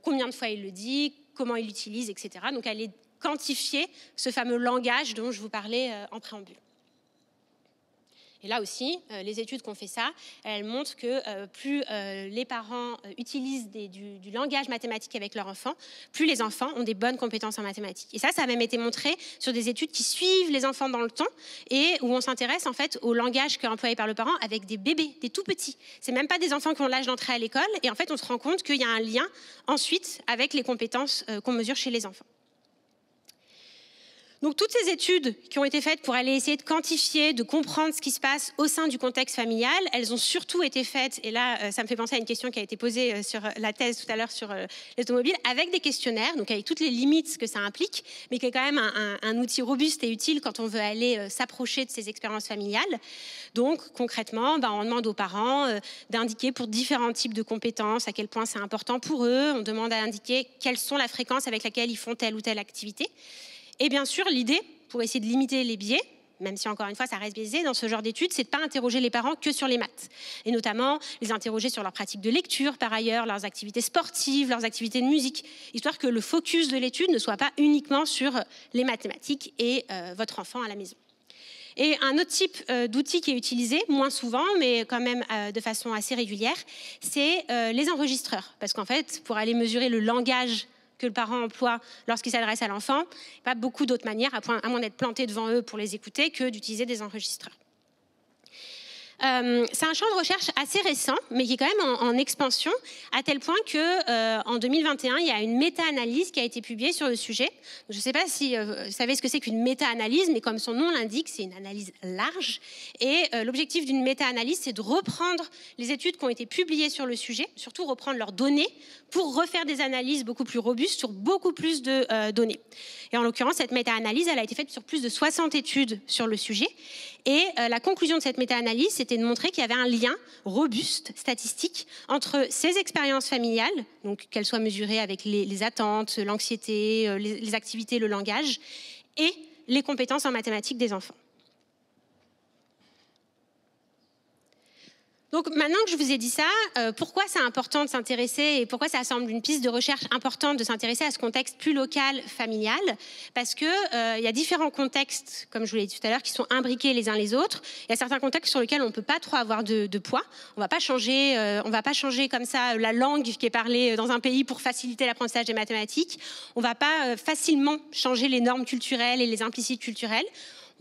combien de fois il le dit, comment il l'utilise, etc. Donc aller quantifier ce fameux langage dont je vous parlais en préambule. Et là aussi, les études qui ont fait ça, elles montrent que plus les parents utilisent du langage mathématique avec leurs enfants, plus les enfants ont des bonnes compétences en mathématiques. Et ça a même été montré sur des études qui suivent les enfants dans le temps et où on s'intéresse en fait au langage qui est employé par le parent avec des bébés, des tout petits. C'est même pas des enfants qui ont l'âge d'entrer à l'école. Et en fait, on se rend compte qu'il y a un lien ensuite avec les compétences qu'on mesure chez les enfants. Donc toutes ces études qui ont été faites pour aller essayer de quantifier, de comprendre ce qui se passe au sein du contexte familial, elles ont surtout été faites, et là ça me fait penser à une question qui a été posée sur la thèse tout à l'heure sur l'automobile, avec des questionnaires, donc avec toutes les limites que ça implique, mais qui est quand même un outil robuste et utile quand on veut aller s'approcher de ces expériences familiales. Donc concrètement, on demande aux parents d'indiquer pour différents types de compétences à quel point c'est important pour eux, on demande à indiquer quelles sont la fréquence avec laquelle ils font telle ou telle activité. Et bien sûr, l'idée, pour essayer de limiter les biais, même si encore une fois ça reste biaisé dans ce genre d'études, c'est de ne pas interroger les parents que sur les maths. Et notamment les interroger sur leurs pratiques de lecture, par ailleurs, leurs activités sportives, leurs activités de musique, histoire que le focus de l'étude ne soit pas uniquement sur les mathématiques et votre enfant à la maison. Et un autre type d'outil qui est utilisé, moins souvent, mais quand même de façon assez régulière, c'est les enregistreurs. Parce qu'en fait, pour aller mesurer le langage que le parent emploie lorsqu'il s'adresse à l'enfant, pas beaucoup d'autres manières, à moins d'être planté devant eux pour les écouter, que d'utiliser des enregistreurs. C'est un champ de recherche assez récent, mais qui est quand même en expansion, à tel point qu'en 2021, il y a une méta-analyse qui a été publiée sur le sujet. Je ne sais pas si vous savez ce que c'est qu'une méta-analyse, mais comme son nom l'indique, c'est une analyse large. Et l'objectif d'une méta-analyse, c'est de reprendre les études qui ont été publiées sur le sujet, surtout reprendre leurs données, pour refaire des analyses beaucoup plus robustes sur beaucoup plus de données. Et en l'occurrence, cette méta-analyse, elle a été faite sur plus de 60 études sur le sujet. Et la conclusion de cette méta-analyse, c'était de montrer qu'il y avait un lien robuste, statistique, entre ces expériences familiales, donc qu'elles soient mesurées avec les attentes, l'anxiété, les activités, le langage, et les compétences en mathématiques des enfants. Donc maintenant que je vous ai dit ça, pourquoi c'est important de s'intéresser et pourquoi ça semble une piste de recherche importante de s'intéresser à ce contexte plus local, familial? Parce que il y a différents contextes, comme je vous l'ai dit tout à l'heure, qui sont imbriqués les uns les autres. Il y a certains contextes sur lesquels on ne peut pas trop avoir de poids. On va pas changer comme ça la langue qui est parlée dans un pays pour faciliter l'apprentissage des mathématiques. On ne va pas facilement changer les normes culturelles et les implicites culturelles.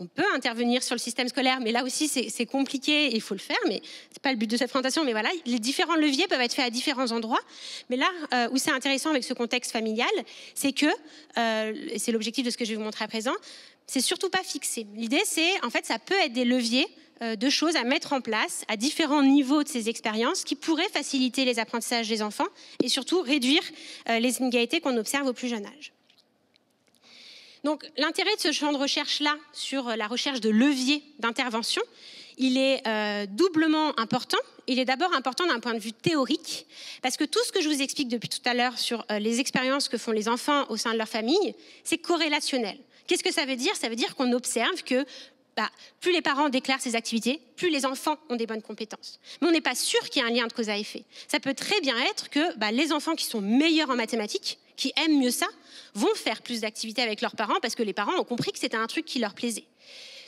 On peut intervenir sur le système scolaire, mais là aussi, c'est compliqué et il faut le faire. Mais ce n'est pas le but de cette présentation. Mais voilà, les différents leviers peuvent être faits à différents endroits. Mais là où c'est intéressant avec ce contexte familial, c'est que, et c'est l'objectif de ce que je vais vous montrer à présent, c'est surtout pas fixé. L'idée, c'est, en fait, ça peut être des leviers de choses à mettre en place à différents niveaux de ces expériences qui pourraient faciliter les apprentissages des enfants et surtout réduire les inégalités qu'on observe au plus jeune âge. Donc l'intérêt de ce champ de recherche-là sur la recherche de leviers d'intervention, il est doublement important. Il est d'abord important d'un point de vue théorique, parce que tout ce que je vous explique depuis tout à l'heure sur les expériences que font les enfants au sein de leur famille, c'est corrélationnel. Qu'est-ce que ça veut dire? Ça veut dire qu'on observe que plus les parents déclarent ces activités, plus les enfants ont des bonnes compétences. Mais on n'est pas sûr qu'il y ait un lien de cause à effet. Ça peut très bien être que les enfants qui sont meilleurs en mathématiques, qui aiment mieux ça, vont faire plus d'activités avec leurs parents parce que les parents ont compris que c'était un truc qui leur plaisait.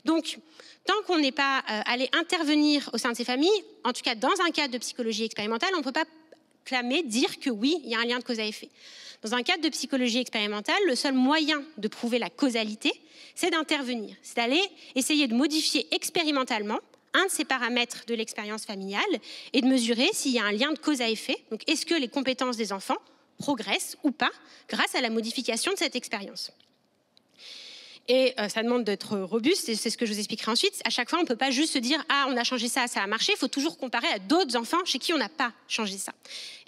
Donc, tant qu'on n'est pas allé intervenir au sein de ces familles, en tout cas dans un cadre de psychologie expérimentale, on ne peut pas dire que oui, il y a un lien de cause à effet. Dans un cadre de psychologie expérimentale, le seul moyen de prouver la causalité, c'est d'intervenir. C'est d'aller essayer de modifier expérimentalement un de ces paramètres de l'expérience familiale et de mesurer s'il y a un lien de cause à effet. Donc, est-ce que les compétences des enfants progressent ou pas grâce à la modification de cette expérience? Et ça demande d'être robuste, et c'est ce que je vous expliquerai ensuite. À chaque fois, on ne peut pas juste se dire « Ah, on a changé ça, ça a marché ». Il faut toujours comparer à d'autres enfants chez qui on n'a pas changé ça.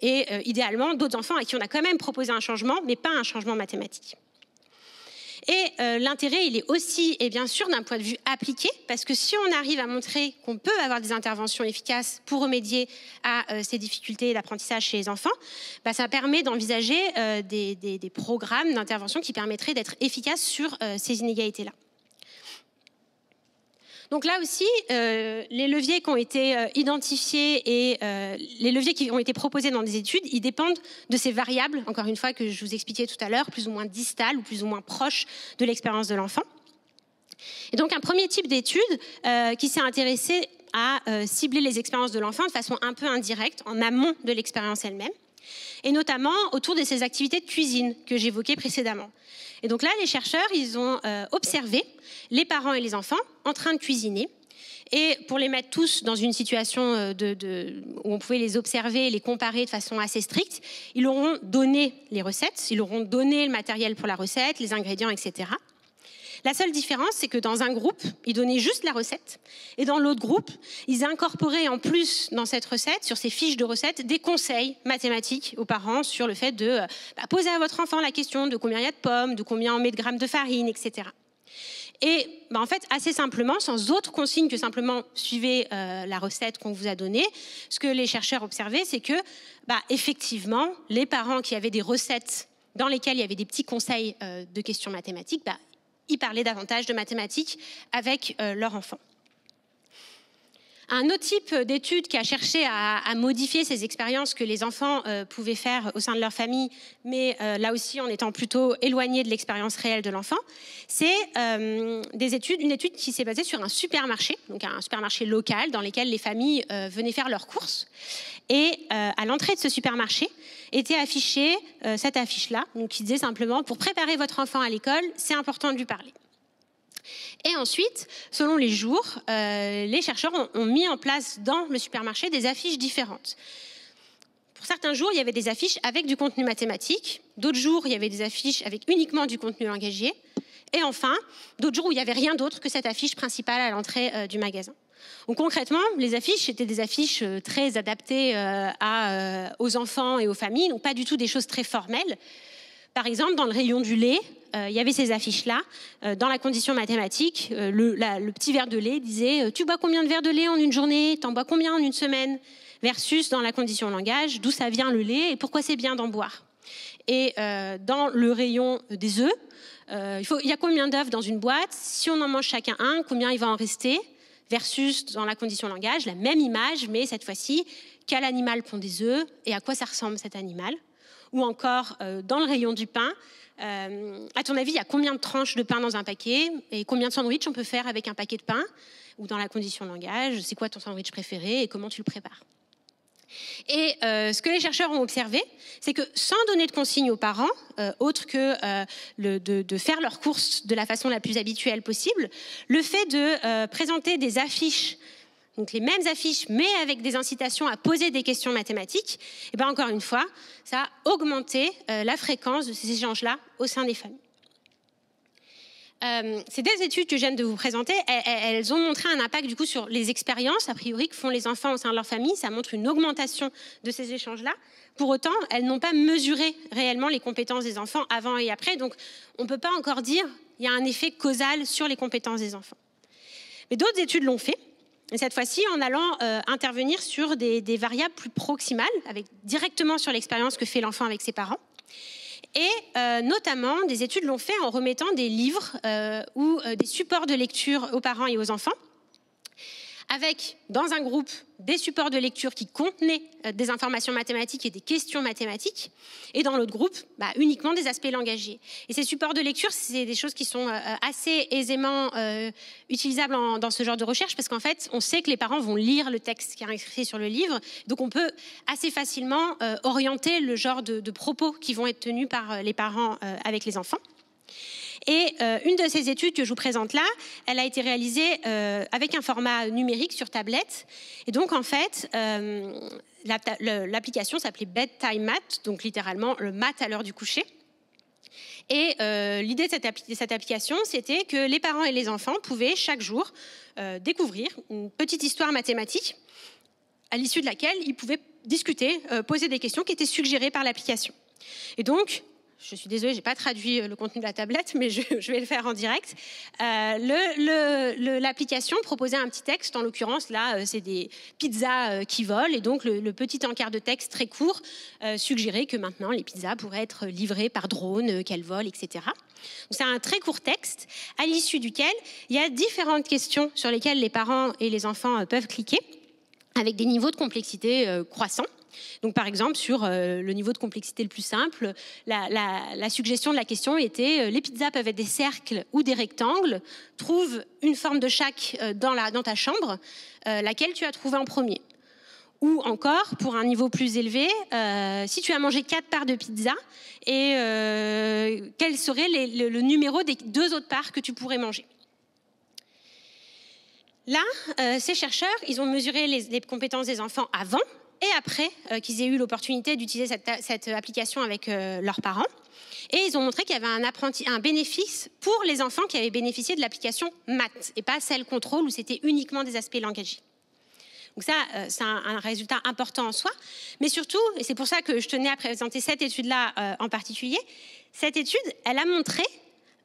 Et idéalement, d'autres enfants à qui on a quand même proposé un changement, mais pas un changement mathématique. Et l'intérêt, il est aussi, et bien sûr, d'un point de vue appliqué, parce que si on arrive à montrer qu'on peut avoir des interventions efficaces pour remédier à ces difficultés d'apprentissage chez les enfants, ça permet d'envisager des programmes d'intervention qui permettraient d'être efficaces sur ces inégalités-là. Donc là aussi, les leviers qui ont été identifiés et les leviers qui ont été proposés dans des études, ils dépendent de ces variables, encore une fois, que je vous expliquais tout à l'heure, plus ou moins distales ou plus ou moins proches de l'expérience de l'enfant. Et donc un premier type d'étude qui s'est intéressé à cibler les expériences de l'enfant de façon un peu indirecte, en amont de l'expérience elle-même, et notamment autour de ces activités de cuisine que j'évoquais précédemment. Et donc là, les chercheurs, ils ont observé les parents et les enfants en train de cuisiner. Et pour les mettre tous dans une situation où on pouvait les observer et les comparer de façon assez stricte, ils leur ont donné les recettes, ils leur ont donné le matériel pour la recette, les ingrédients, etc. La seule différence, c'est que dans un groupe, ils donnaient juste la recette. Et dans l'autre groupe, ils incorporaient en plus dans cette recette, sur ces fiches de recettes, des conseils mathématiques aux parents sur le fait de poser à votre enfant la question de combien il y a de pommes, de combien on met de grammes de farine, etc. Et en fait, assez simplement, sans autre consigne que simplement suivez la recette qu'on vous a donnée, ce que les chercheurs observaient, c'est que, effectivement, les parents qui avaient des recettes dans lesquelles il y avait des petits conseils de questions mathématiques, ils parlaient davantage de mathématiques avec leur enfant. Un autre type d'étude qui a cherché à modifier ces expériences que les enfants pouvaient faire au sein de leur famille, mais là aussi en étant plutôt éloignés de l'expérience réelle de l'enfant, c'est une étude qui s'est basée sur un supermarché, donc un supermarché local dans lequel les familles venaient faire leurs courses. Et à l'entrée de ce supermarché était affichée cette affiche-là, donc qui disait simplement « Pour préparer votre enfant à l'école, c'est important de lui parler ». Et ensuite, selon les jours, les chercheurs ont mis en place dans le supermarché des affiches différentes. Pour certains jours, il y avait des affiches avec du contenu mathématique. D'autres jours, il y avait des affiches avec uniquement du contenu langagier. Et enfin, d'autres jours où il n'y avait rien d'autre que cette affiche principale à l'entrée du magasin. Donc concrètement, les affiches étaient des affiches très adaptées aux enfants et aux familles, donc pas du tout des choses très formelles. Par exemple, dans le rayon du lait, il y avait ces affiches-là. Dans la condition mathématique, le petit verre de lait disait « Tu bois combien de verres de lait en une journée? T'en bois combien en une semaine ?» Versus dans la condition langage, d'où ça vient le lait et pourquoi c'est bien d'en boire. Et dans le rayon des œufs, il y a combien d'œufs dans une boîte? Si on en mange chacun un, combien il va en rester? Versus dans la condition langage, la même image, mais cette fois-ci, quel animal pond des œufs et à quoi ça ressemble cet animal? Ou encore, dans le rayon du pain, à ton avis, il y a combien de tranches de pain dans un paquet? Et combien de sandwichs on peut faire avec un paquet de pain? Ou dans la condition langage, c'est quoi ton sandwich préféré et comment tu le prépares? Et ce que les chercheurs ont observé, c'est que sans donner de consignes aux parents, autre que de faire leurs courses de la façon la plus habituelle possible, le fait de présenter des affiches, donc les mêmes affiches, mais avec des incitations à poser des questions mathématiques, et bien encore une fois, ça a augmenté la fréquence de ces échanges-là au sein des familles. Ces deux études que je viens de vous présenter, elles ont montré un impact du coup sur les expériences, a priori, que font les enfants au sein de leur famille. Ça montre une augmentation de ces échanges-là. Pour autant, elles n'ont pas mesuré réellement les compétences des enfants avant et après. Donc, on ne peut pas encore dire qu'il y a un effet causal sur les compétences des enfants. Mais d'autres études l'ont fait. Et cette fois-ci, en allant intervenir sur des variables plus proximales, directement sur l'expérience que fait l'enfant avec ses parents. Et notamment, des études l'ont fait en remettant des livres ou des supports de lecture aux parents et aux enfants, avec, dans un groupe, des supports de lecture qui contenaient des informations mathématiques et des questions mathématiques, et dans l'autre groupe, uniquement des aspects langagiers. Et ces supports de lecture, c'est des choses qui sont assez aisément utilisables dans ce genre de recherche, parce qu'en fait, on sait que les parents vont lire le texte qui est inscrit sur le livre, donc on peut assez facilement orienter le genre de propos qui vont être tenus par les parents avec les enfants. Et une de ces études que je vous présente là, elle a été réalisée avec un format numérique sur tablette. Et donc, en fait, l'application s'appelait Bedtime Math, donc littéralement le maths à l'heure du coucher. Et l'idée de cette application, c'était que les parents et les enfants pouvaient chaque jour découvrir une petite histoire mathématique à l'issue de laquelle ils pouvaient discuter, poser des questions qui étaient suggérées par l'application. Et donc, je suis désolée, je n'ai pas traduit le contenu de la tablette, mais je vais le faire en direct. L'application proposait un petit texte, en l'occurrence, là, c'est des pizzas qui volent, et donc le petit encart de texte très court suggérait que maintenant, les pizzas pourraient être livrées par drone, qu'elles volent, etc. C'est un très court texte, à l'issue duquel il y a différentes questions sur lesquelles les parents et les enfants peuvent cliquer, avec des niveaux de complexité croissants. Donc, par exemple, sur le niveau de complexité le plus simple, la suggestion de la question était les pizzas peuvent être des cercles ou des rectangles. Trouve une forme de chaque dans ta chambre, laquelle tu as trouvé en premier. Ou encore, pour un niveau plus élevé, si tu as mangé 4 parts de pizza, et quel serait le numéro des 2 autres parts que tu pourrais manger. Là, ces chercheurs, ils ont mesuré les compétences des enfants avant et après qu'ils aient eu l'opportunité d'utiliser cette application avec leurs parents. Et ils ont montré qu'il y avait un bénéfice pour les enfants qui avaient bénéficié de l'application maths et pas celle contrôle où c'était uniquement des aspects langagiers. Donc ça, c'est un résultat important en soi. Mais surtout, et c'est pour ça que je tenais à présenter cette étude-là en particulier, cette étude, elle a montré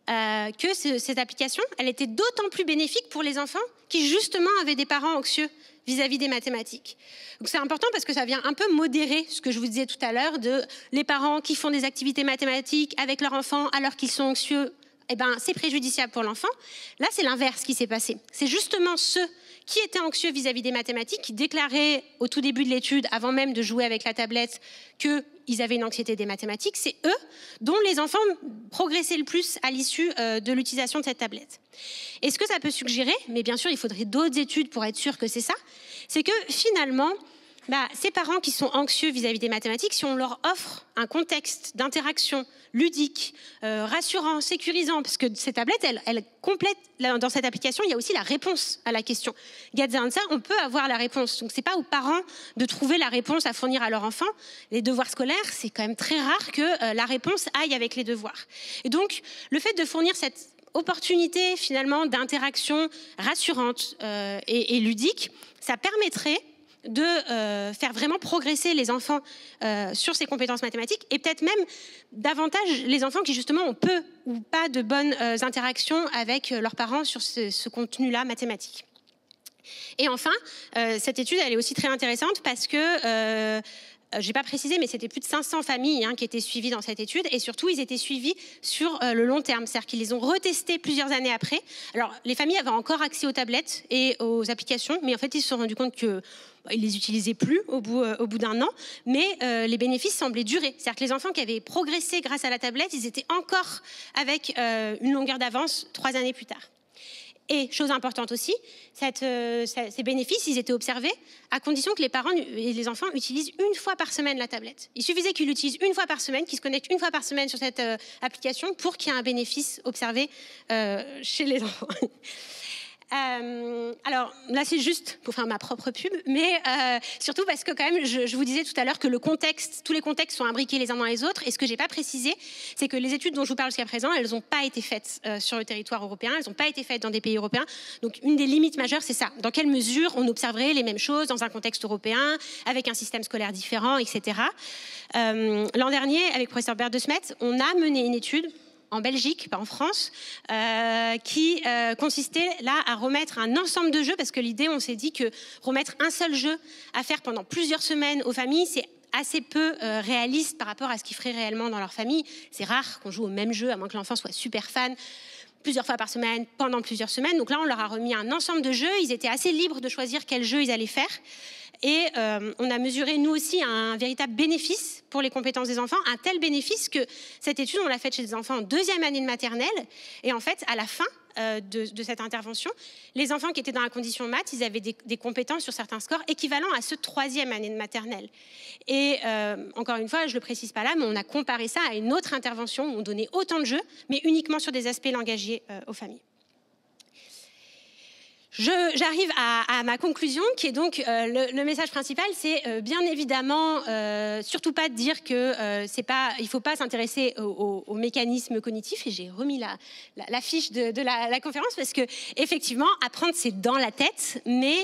que cette application, elle était d'autant plus bénéfique pour les enfants qui justement avaient des parents anxieux vis-à-vis des mathématiques. Donc c'est important parce que ça vient un peu modérer ce que je vous disais tout à l'heure de les parents qui font des activités mathématiques avec leur enfant alors qu'ils sont anxieux. Eh ben, c'est préjudiciable pour l'enfant. Là, c'est l'inverse qui s'est passé. C'est justement ceux qui étaient anxieux vis-à-vis des mathématiques, qui déclaraient au tout début de l'étude, avant même de jouer avec la tablette, qu'ils avaient une anxiété des mathématiques. C'est eux dont les enfants progressaient le plus à l'issue de l'utilisation de cette tablette. Et ce que ça peut suggérer, mais bien sûr, il faudrait d'autres études pour être sûr que c'est ça, c'est que finalement, ces parents qui sont anxieux vis-à-vis des mathématiques, si on leur offre un contexte d'interaction ludique, rassurant, sécurisant, parce que ces tablettes, elles complètent, dans cette application, il y a aussi la réponse à la question. Get the answer, on peut avoir la réponse. Donc, ce n'est pas aux parents de trouver la réponse à fournir à leur enfant. Les devoirs scolaires, c'est quand même très rare que la réponse aille avec les devoirs. Et donc, le fait de fournir cette opportunité, finalement, d'interaction rassurante et ludique, ça permettrait de faire vraiment progresser les enfants sur ces compétences mathématiques et peut-être même davantage les enfants qui justement ont peu ou pas de bonnes interactions avec leurs parents sur ce contenu-là mathématique. Et enfin, cette étude, elle est aussi très intéressante parce que je n'ai pas précisé, mais c'était plus de 500 familles qui étaient suivies dans cette étude. Et surtout, ils étaient suivis sur le long terme. C'est-à-dire qu'ils les ont retestés plusieurs années après. Alors, les familles avaient encore accès aux tablettes et aux applications. Mais en fait, ils se sont rendus compte qu'ils ne les utilisaient plus au bout d'un an. Mais les bénéfices semblaient durer. C'est-à-dire que les enfants qui avaient progressé grâce à la tablette, ils étaient encore avec une longueur d'avance 3 années plus tard. Et chose importante aussi, ces bénéfices, ils étaient observés à condition que les parents et les enfants utilisent une fois par semaine la tablette. Il suffisait qu'ils l'utilisent une fois par semaine, qu'ils se connectent une fois par semaine sur cette application pour qu'il y ait un bénéfice observé chez les enfants. Alors là, c'est juste pour faire ma propre pub, mais surtout parce que quand même, je vous disais tout à l'heure que tous les contextes sont imbriqués les uns dans les autres. Et ce que j'ai pas précisé, c'est que les études dont je vous parle jusqu'à présent, elles n'ont pas été faites sur le territoire européen, elles n'ont pas été faites dans des pays européens. Donc une des limites majeures, c'est ça. Dans quelle mesure on observerait les mêmes choses dans un contexte européen, avec un système scolaire différent, etc. L'an dernier, avec le professeur Bert de Smet, on a mené une étude en Belgique, pas en France, qui consistait là à remettre un ensemble de jeux, parce que l'idée, on s'est dit que remettre un seul jeu à faire pendant plusieurs semaines aux familles, c'est assez peu réalistes par rapport à ce qu'ils feraient réellement dans leur famille. C'est rare qu'on joue au même jeu, à moins que l'enfant soit super fan, plusieurs fois par semaine, pendant plusieurs semaines. Donc là, on leur a remis un ensemble de jeux. Ils étaient assez libres de choisir quel jeu ils allaient faire. Et on a mesuré, nous aussi, un véritable bénéfice pour les compétences des enfants. Un tel bénéfice que cette étude, on l'a faite chez des enfants en 2e année de maternelle. Et en fait, à la fin de cette intervention, les enfants qui étaient dans la condition maths, ils avaient des compétences sur certains scores équivalents à ceux de 3e année de maternelle. Et encore une fois, je ne le précise pas là, mais on a comparé ça à une autre intervention où on donnait autant de jeux, mais uniquement sur des aspects langagiers aux familles. J'arrive à ma conclusion, qui est donc le message principal, c'est bien évidemment surtout pas de dire que il faut pas s'intéresser aux mécanismes cognitifs. Et j'ai remis la fiche de la conférence parce que effectivement, apprendre c'est dans la tête, mais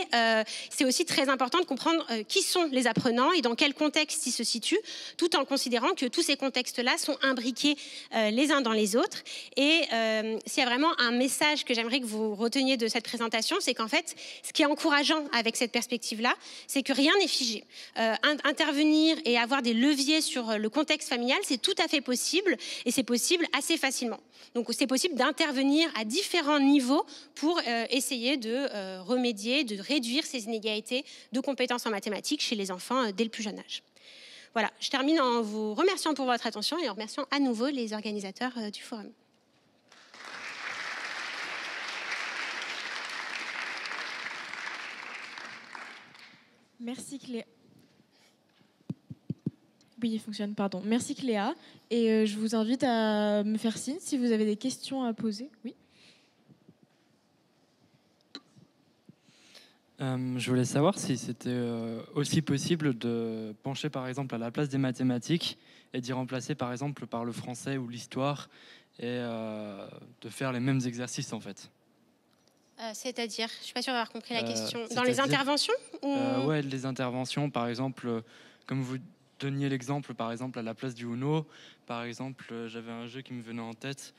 c'est aussi très important de comprendre qui sont les apprenants et dans quel contexte ils se situent, tout en considérant que tous ces contextes-là sont imbriqués les uns dans les autres. Et s'il y a vraiment un message que j'aimerais que vous reteniez de cette présentation, c'est qu'en fait, ce qui est encourageant avec cette perspective-là, c'est que rien n'est figé. Intervenir et avoir des leviers sur le contexte familial, c'est tout à fait possible et c'est possible assez facilement. Donc, c'est possible d'intervenir à différents niveaux pour essayer de remédier, de réduire ces inégalités de compétences en mathématiques chez les enfants dès le plus jeune âge. Voilà, je termine en vous remerciant pour votre attention et en remerciant à nouveau les organisateurs du forum. Merci Cléa. Oui, il fonctionne, pardon. Merci Cléa. Et je vous invite à me faire signe si vous avez des questions à poser. Oui. Je voulais savoir si c'était aussi possible de pencher par exemple à la place des mathématiques et d'y remplacer par exemple par le français ou l'histoire et de faire les mêmes exercices en fait. C'est-à-dire, je ne suis pas sûre d'avoir compris la question. Dans les interventions Ouais, les interventions, par exemple, comme vous donniez l'exemple, par exemple, à la place du Uno, par exemple, j'avais un jeu qui me venait en tête,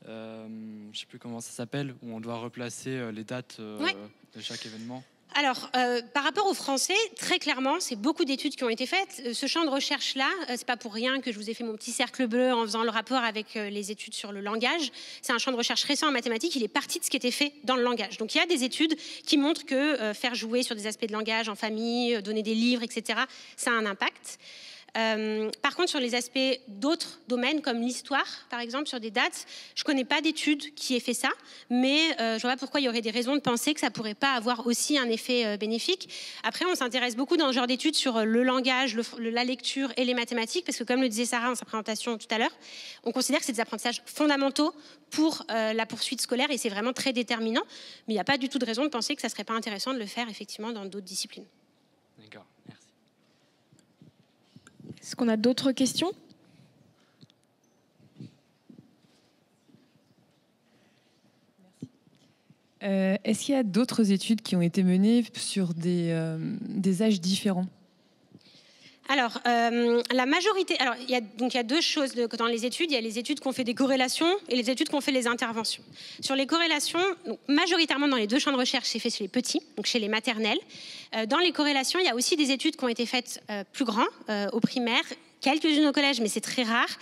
je ne sais plus comment ça s'appelle, où on doit replacer les dates de chaque événement. Alors, par rapport au français, très clairement, c'est beaucoup d'études qui ont été faites. Ce champ de recherche-là, c'est pas pour rien que je vous ai fait mon petit cercle bleu en faisant le rapport avec les études sur le langage. C'est un champ de recherche récent en mathématiques. Il est parti de ce qui était fait dans le langage. Donc, il y a des études qui montrent que faire jouer sur des aspects de langage en famille, donner des livres, etc., ça a un impact. Par contre, sur les aspects d'autres domaines, comme l'histoire, par exemple, sur des dates, je ne connais pas d'études qui aient fait ça, mais je ne vois pas pourquoi il y aurait des raisons de penser que ça ne pourrait pas avoir aussi un effet bénéfique. Après, on s'intéresse beaucoup dans ce genre d'études sur le langage, la lecture et les mathématiques, parce que comme le disait Sarah dans sa présentation tout à l'heure, on considère que c'est des apprentissages fondamentaux pour la poursuite scolaire et c'est vraiment très déterminant, mais il n'y a pas du tout de raison de penser que ça ne serait pas intéressant de le faire effectivement dans d'autres disciplines. D'accord, merci. Est-ce qu'on a d'autres questions ? Est-ce qu'il y a d'autres études qui ont été menées sur des âges différents ? Alors, la majorité... Alors, il y a deux choses dans les études. Il y a les études qui ont fait des corrélations et les études qui ont fait les interventions. Sur les corrélations, donc, majoritairement dans les deux champs de recherche, c'est fait chez les petits, donc chez les maternelles. Dans les corrélations, il y a aussi des études qui ont été faites plus grands, au primaire, quelques-unes au collège, mais c'est très rare,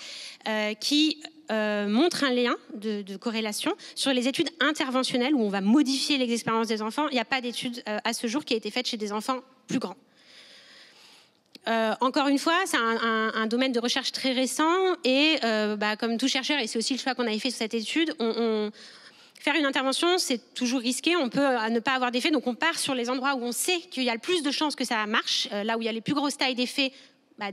qui montrent un lien de corrélation. Sur les études interventionnelles, où on va modifier les expériences des enfants, il n'y a pas d'étude à ce jour qui a été faite chez des enfants plus grands. Encore une fois, c'est un domaine de recherche très récent et comme tout chercheur, et c'est aussi le choix qu'on avait fait sur cette étude, faire une intervention, c'est toujours risqué, on peut ne pas avoir d'effet, donc on part sur les endroits où on sait qu'il y a le plus de chances que ça marche, là où il y a les plus grosses tailles d'effets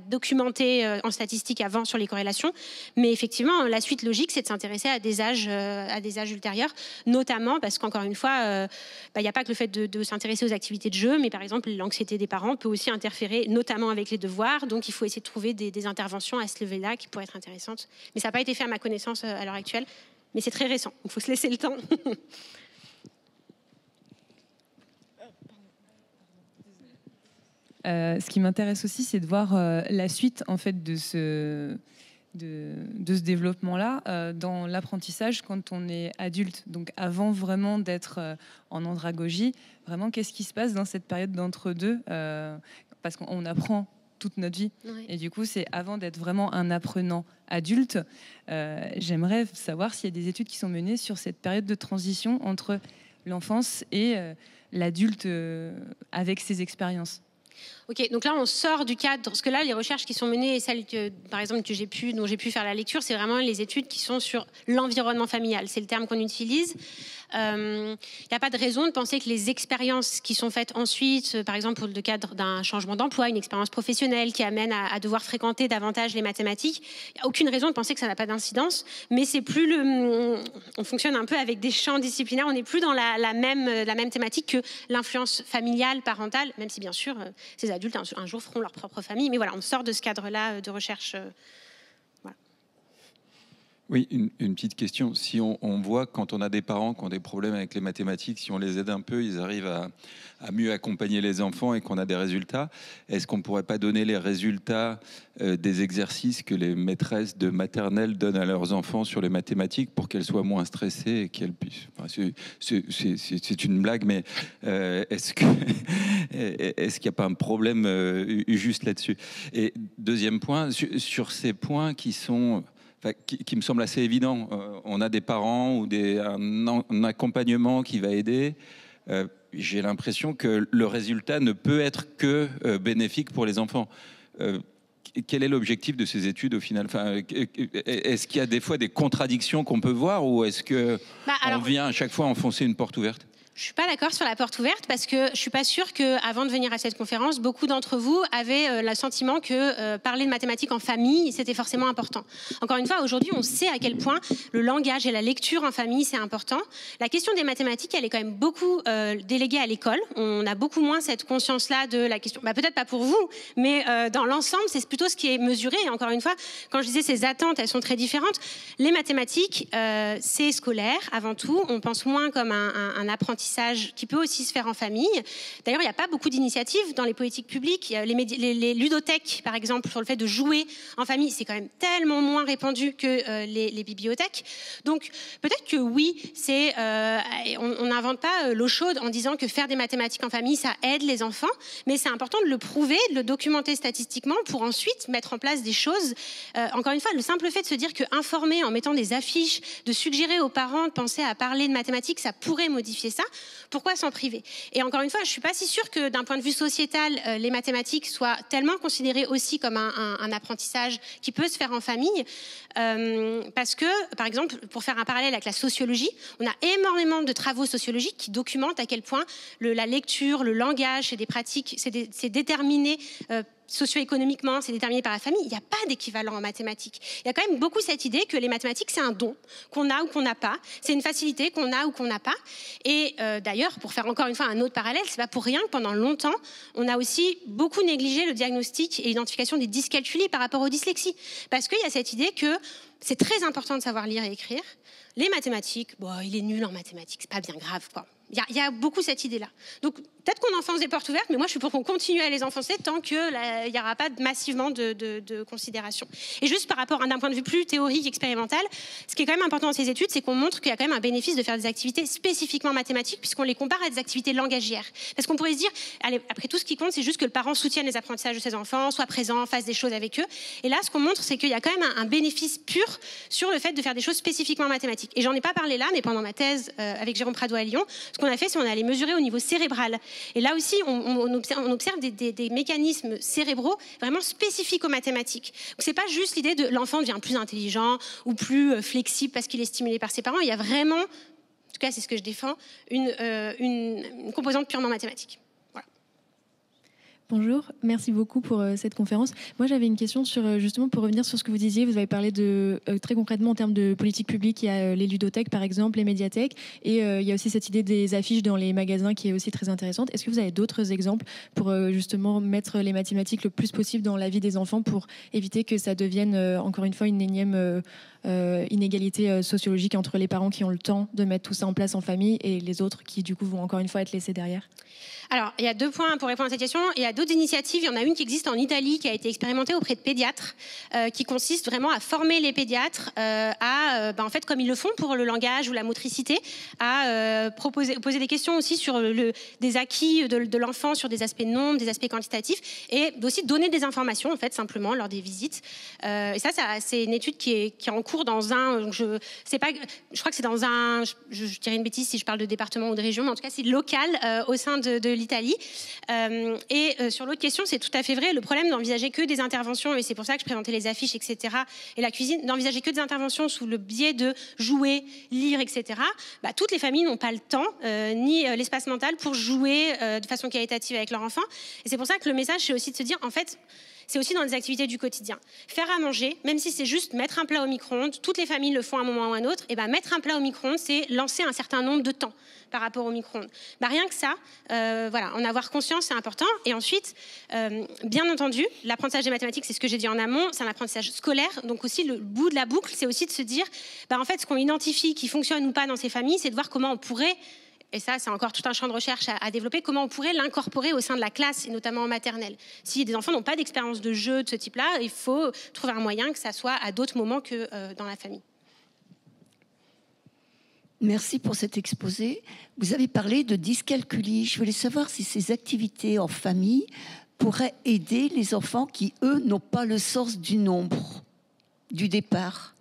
documentés en statistique avant sur les corrélations. Mais effectivement, la suite logique, c'est de s'intéresser à des âges ultérieurs, notamment parce qu'encore une fois, il n'y a pas que le fait de s'intéresser aux activités de jeu, mais par exemple, l'anxiété des parents peut aussi interférer, notamment avec les devoirs. Donc, il faut essayer de trouver des interventions à ce level-là qui pourraient être intéressantes. Mais ça n'a pas été fait à ma connaissance à l'heure actuelle. Mais c'est très récent, il faut se laisser le temps. Ce qui m'intéresse aussi, c'est de voir la suite en fait de ce développement-là dans l'apprentissage quand on est adulte. Donc avant vraiment d'être en andragogie, vraiment qu'est-ce qui se passe dans cette période d'entre-deux parce qu'on apprend toute notre vie. Ouais. Et du coup, c'est avant d'être vraiment un apprenant adulte, j'aimerais savoir s'il y a des études qui sont menées sur cette période de transition entre l'enfance et l'adulte avec ses expériences. Ok, donc là on sort du cadre, parce que là les recherches qui sont menées et celles que, par exemple, dont j'ai pu faire la lecture, c'est vraiment les études qui sont sur l'environnement familial, c'est le terme qu'on utilise. Il n'y a pas de raison de penser que les expériences qui sont faites ensuite, par exemple pour le cadre d'un changement d'emploi, une expérience professionnelle qui amène à devoir fréquenter davantage les mathématiques, il n'y a aucune raison de penser que ça n'a pas d'incidence, mais c'est plus on fonctionne un peu avec des champs disciplinaires, on n'est plus dans la même thématique que l'influence familiale, parentale, même si bien sûr ces adultes un jour feront leur propre famille, mais voilà, on sort de ce cadre-là de recherche. Voilà. Oui, une petite question. Si on voit quand on a des parents qui ont des problèmes avec les mathématiques, si on les aide un peu, ils arrivent à mieux accompagner les enfants et qu'on a des résultats, est-ce qu'on ne pourrait pas donner les résultats des exercices que les maîtresses de maternelle donnent à leurs enfants sur les mathématiques pour qu'elles soient moins stressées et qu'elles puissent... Enfin, c'est une blague, mais est-ce qu'il n'y a pas un problème juste là-dessus? Et deuxième point, sur ces points qui sont... qui me semble assez évident. On a des parents ou un accompagnement qui va aider. J'ai l'impression que le résultat ne peut être que bénéfique pour les enfants. Quel est l'objectif de ces études au final? Est-ce qu'il y a des fois des contradictions qu'on peut voir ou est-ce qu'on vient à chaque fois enfoncer une porte ouverte? Je ne suis pas d'accord sur la porte ouverte parce que je ne suis pas sûre qu'avant de venir à cette conférence, beaucoup d'entre vous avaient le sentiment que parler de mathématiques en famille, c'était forcément important. Encore une fois, aujourd'hui, on sait à quel point le langage et la lecture en famille, c'est important. La question des mathématiques, elle est quand même beaucoup déléguée à l'école. On a beaucoup moins cette conscience-là de la question. Peut-être pas pour vous, mais dans l'ensemble, c'est plutôt ce qui est mesuré. Et encore une fois, quand je disais ces attentes, elles sont très différentes. Les mathématiques, c'est scolaire avant tout. On pense moins comme un apprentissage qui peut aussi se faire en famille. D'ailleurs, il n'y a pas beaucoup d'initiatives dans les politiques publiques. Les ludothèques, par exemple, sur le fait de jouer en famille, c'est quand même tellement moins répandu que les bibliothèques. Donc, peut-être que oui, on n'invente pas l'eau chaude en disant que faire des mathématiques en famille, ça aide les enfants, mais c'est important de le prouver, de le documenter statistiquement pour ensuite mettre en place des choses. Encore une fois, le simple fait de se dire qu'informer en mettant des affiches, de suggérer aux parents de penser à parler de mathématiques, ça pourrait modifier ça. Pourquoi s'en priver? Et encore une fois, je ne suis pas si sûre que d'un point de vue sociétal, les mathématiques soient tellement considérées aussi comme un apprentissage qui peut se faire en famille. Parce que, par exemple, pour faire un parallèle avec la sociologie, on a énormément de travaux sociologiques qui documentent à quel point la lecture, le langage, c'est des pratiques, c'est déterminé socio-économiquement, c'est déterminé par la famille. Il n'y a pas d'équivalent en mathématiques. Il y a quand même beaucoup cette idée que les mathématiques, c'est un don qu'on a ou qu'on n'a pas. C'est une facilité qu'on a ou qu'on n'a pas. Et d'ailleurs, pour faire encore une fois un autre parallèle, c'est pas pour rien que pendant longtemps, on a aussi beaucoup négligé le diagnostic et l'identification des dyscalculies par rapport aux dyslexies. Parce qu'il y a cette idée que c'est très important de savoir lire et écrire. Les mathématiques, il est nul en mathématiques, c'est pas bien grave, quoi. Il y a beaucoup cette idée-là. Donc, peut-être qu'on enfonce des portes ouvertes, mais moi, je suis pour qu'on continue à les enfoncer tant qu'il n'y aura pas massivement de considération. Et juste par rapport, d'un point de vue plus théorique, expérimental, ce qui est quand même important dans ces études, c'est qu'on montre qu'il y a quand même un bénéfice de faire des activités spécifiquement mathématiques, puisqu'on les compare à des activités langagières. Parce qu'on pourrait se dire, allez, après tout, ce qui compte, c'est juste que le parent soutienne les apprentissages de ses enfants, soit présent, fasse des choses avec eux. Et là, ce qu'on montre, c'est qu'il y a quand même un bénéfice pur sur le fait de faire des choses spécifiquement mathématiques. Et j'en ai pas parlé là, mais pendant ma thèse avec Jérôme Prado à Lyon, ce qu'on a fait, c'est qu'on allait mesurer au niveau cérébral. Et là aussi, on observe des mécanismes cérébraux vraiment spécifiques aux mathématiques. Donc, c'est pas juste l'idée de l'enfant devient plus intelligent ou plus flexible parce qu'il est stimulé par ses parents. Il y a vraiment, en tout cas, c'est ce que je défends, une composante purement mathématique. Bonjour, merci beaucoup pour cette conférence. Moi, j'avais une question sur, justement, pour revenir sur ce que vous disiez. Vous avez parlé de, très concrètement, en termes de politique publique, il y a les ludothèques, par exemple, les médiathèques, et il y a aussi cette idée des affiches dans les magasins qui est aussi très intéressante. Est-ce que vous avez d'autres exemples pour, justement, mettre les mathématiques le plus possible dans la vie des enfants pour éviter que ça devienne, encore une fois, une énième inégalité sociologique entre les parents qui ont le temps de mettre tout ça en place en famille et les autres qui, du coup, vont encore une fois être laissés derrière? Alors, il y a 2 points pour répondre à cette question. Il y a a d'autres initiatives. Il y en a une qui existe en Italie, qui a été expérimentée auprès de pédiatres, qui consiste vraiment à former les pédiatres en fait, comme ils le font pour le langage ou la motricité, à poser des questions aussi sur des acquis de l'enfant, sur des aspects de nombre, des aspects quantitatifs, et aussi donner des informations, en fait, simplement, lors des visites. Et ça, c'est une étude qui est en cours dans un... Je crois que c'est dans un... Je dirais une bêtise si je parle de département ou de région, mais en tout cas, c'est local au sein de l'Italie. Sur l'autre question, c'est tout à fait vrai. Le problème d'envisager que des interventions, et c'est pour ça que je présentais les affiches, etc., et la cuisine, d'envisager que des interventions sous le biais de jouer, lire, etc., toutes les familles n'ont pas le temps, ni l'espace mental pour jouer de façon qualitative avec leur enfant. Et c'est pour ça que le message, c'est aussi de se dire, en fait, c'est aussi dans les activités du quotidien. Faire à manger, même si c'est juste mettre un plat au micro-ondes, toutes les familles le font à un moment ou à un autre, et mettre un plat au micro-ondes, c'est lancer un certain nombre de temps par rapport au micro-ondes. Rien que ça, en avoir conscience, c'est important. Et ensuite, bien entendu, l'apprentissage des mathématiques, c'est ce que j'ai dit en amont, c'est un apprentissage scolaire. Donc aussi, le bout de la boucle, c'est aussi de se dire, en fait, ce qu'on identifie qui fonctionne ou pas dans ces familles, c'est de voir comment on pourrait... Et ça, c'est encore tout un champ de recherche à développer, comment on pourrait l'incorporer au sein de la classe, et notamment en maternelle. Si des enfants n'ont pas d'expérience de jeu de ce type-là, il faut trouver un moyen que ça soit à d'autres moments que dans la famille. Merci pour cet exposé. Vous avez parlé de dyscalculie. Je voulais savoir si ces activités en famille pourraient aider les enfants qui, eux, n'ont pas le sens du nombre, du départ.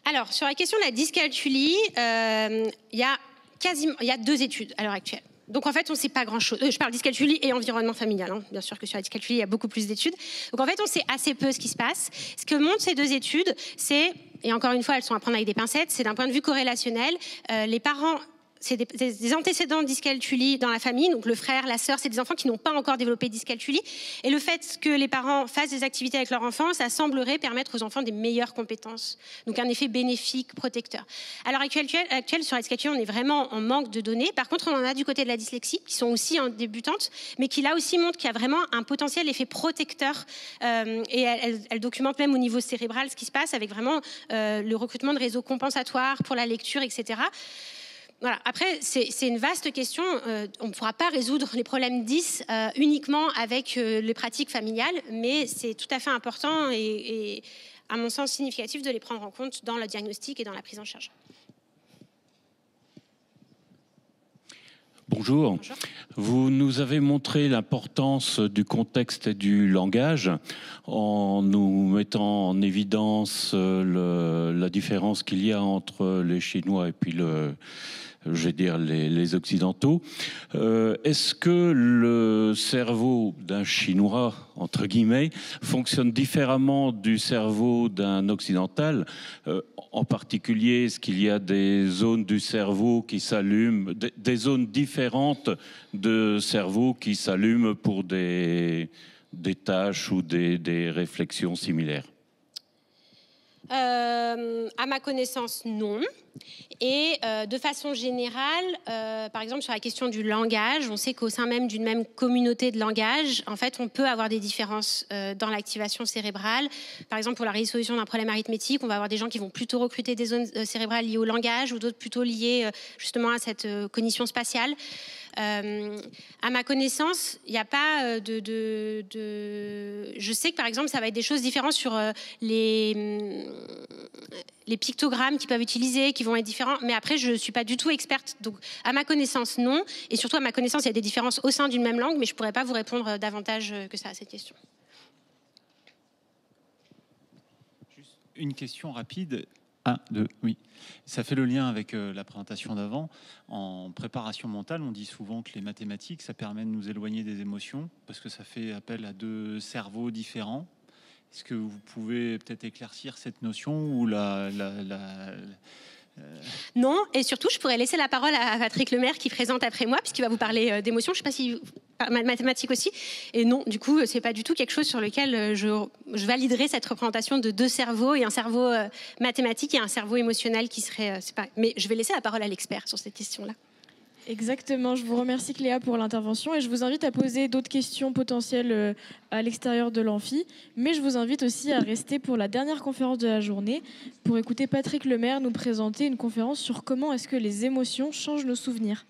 Alors, sur la question de la dyscalculie, il y a 2 études à l'heure actuelle. Donc en fait, on ne sait pas grand-chose. Je parle dyscalculie et environnement familial. Bien sûr que sur la dyscalculie, il y a beaucoup plus d'études. Donc en fait, on sait assez peu ce qui se passe. Ce que montrent ces 2 études, c'est, et encore une fois, elles sont à prendre avec des pincettes, c'est d'un point de vue corrélationnel, les parents... C'est des antécédents de dyscalculie dans la famille, donc le frère, la sœur, c'est des enfants qui n'ont pas encore développé dyscalculie. Et le fait que les parents fassent des activités avec leur enfant, ça semblerait permettre aux enfants des meilleures compétences. Donc un effet bénéfique, protecteur. À l'heure actuelle, sur la dyscalculie, on est vraiment en manque de données. Par contre, on en a du côté de la dyslexie, qui sont aussi en débutante, mais qui là aussi montrent qu'il y a vraiment un potentiel effet protecteur. Et elle documente même au niveau cérébral ce qui se passe avec vraiment le recrutement de réseaux compensatoires pour la lecture, etc. Voilà. Après, c'est une vaste question. On ne pourra pas résoudre les problèmes 10 uniquement avec les pratiques familiales, mais c'est tout à fait important et, à mon sens, significatif de les prendre en compte dans le diagnostic et dans la prise en charge. Bonjour. Bonjour. Vous nous avez montré l'importance du contexte et du langage en nous mettant en évidence la différence qu'il y a entre les Chinois et puis les Occidentaux. Est-ce que le cerveau d'un Chinois, entre guillemets, fonctionne différemment du cerveau d'un Occidental ? En particulier, est-ce qu'il y a des zones du cerveau qui s'allument, des zones différentes de cerveau qui s'allument pour des tâches ou des réflexions similaires ? À ma connaissance, non. Et de façon générale, par exemple sur la question du langage, on sait qu'au sein même d'une même communauté de langage, en fait, on peut avoir des différences dans l'activation cérébrale. Par exemple, pour la résolution d'un problème arithmétique, on va avoir des gens qui vont plutôt recruter des zones cérébrales liées au langage ou d'autres plutôt liées justement à cette cognition spatiale. À ma connaissance, il n'y a pas Je sais que par exemple, ça va être des choses différentes sur les pictogrammes qu'ils peuvent utiliser, qui vont être différents. Mais après, je ne suis pas du tout experte. Donc, à ma connaissance, non. Et surtout, à ma connaissance, il y a des différences au sein d'une même langue, mais je ne pourrais pas vous répondre davantage que ça à cette question. Juste une question rapide. 1, 2, oui. Ça fait le lien avec la présentation d'avant. En préparation mentale, on dit souvent que les mathématiques, ça permet de nous éloigner des émotions parce que ça fait appel à 2 cerveaux différents. Est-ce que vous pouvez peut-être éclaircir cette notion ou Non, et surtout, je pourrais laisser la parole à Patrick Lemaire qui présente après moi, puisqu'il va vous parler d'émotions. Je ne sais pas si mathématiques aussi. Et non, du coup, c'est pas du tout quelque chose sur lequel je validerai cette représentation de 2 cerveaux et un cerveau mathématique et un cerveau émotionnel qui serait séparé. Mais je vais laisser la parole à l'expert sur cette question-là. Exactement, je vous remercie Cléa pour l'intervention et je vous invite à poser d'autres questions potentielles à l'extérieur de l'amphi, mais je vous invite aussi à rester pour la dernière conférence de la journée pour écouter Patrick Lemaire nous présenter une conférence sur comment est-ce que les émotions changent nos souvenirs.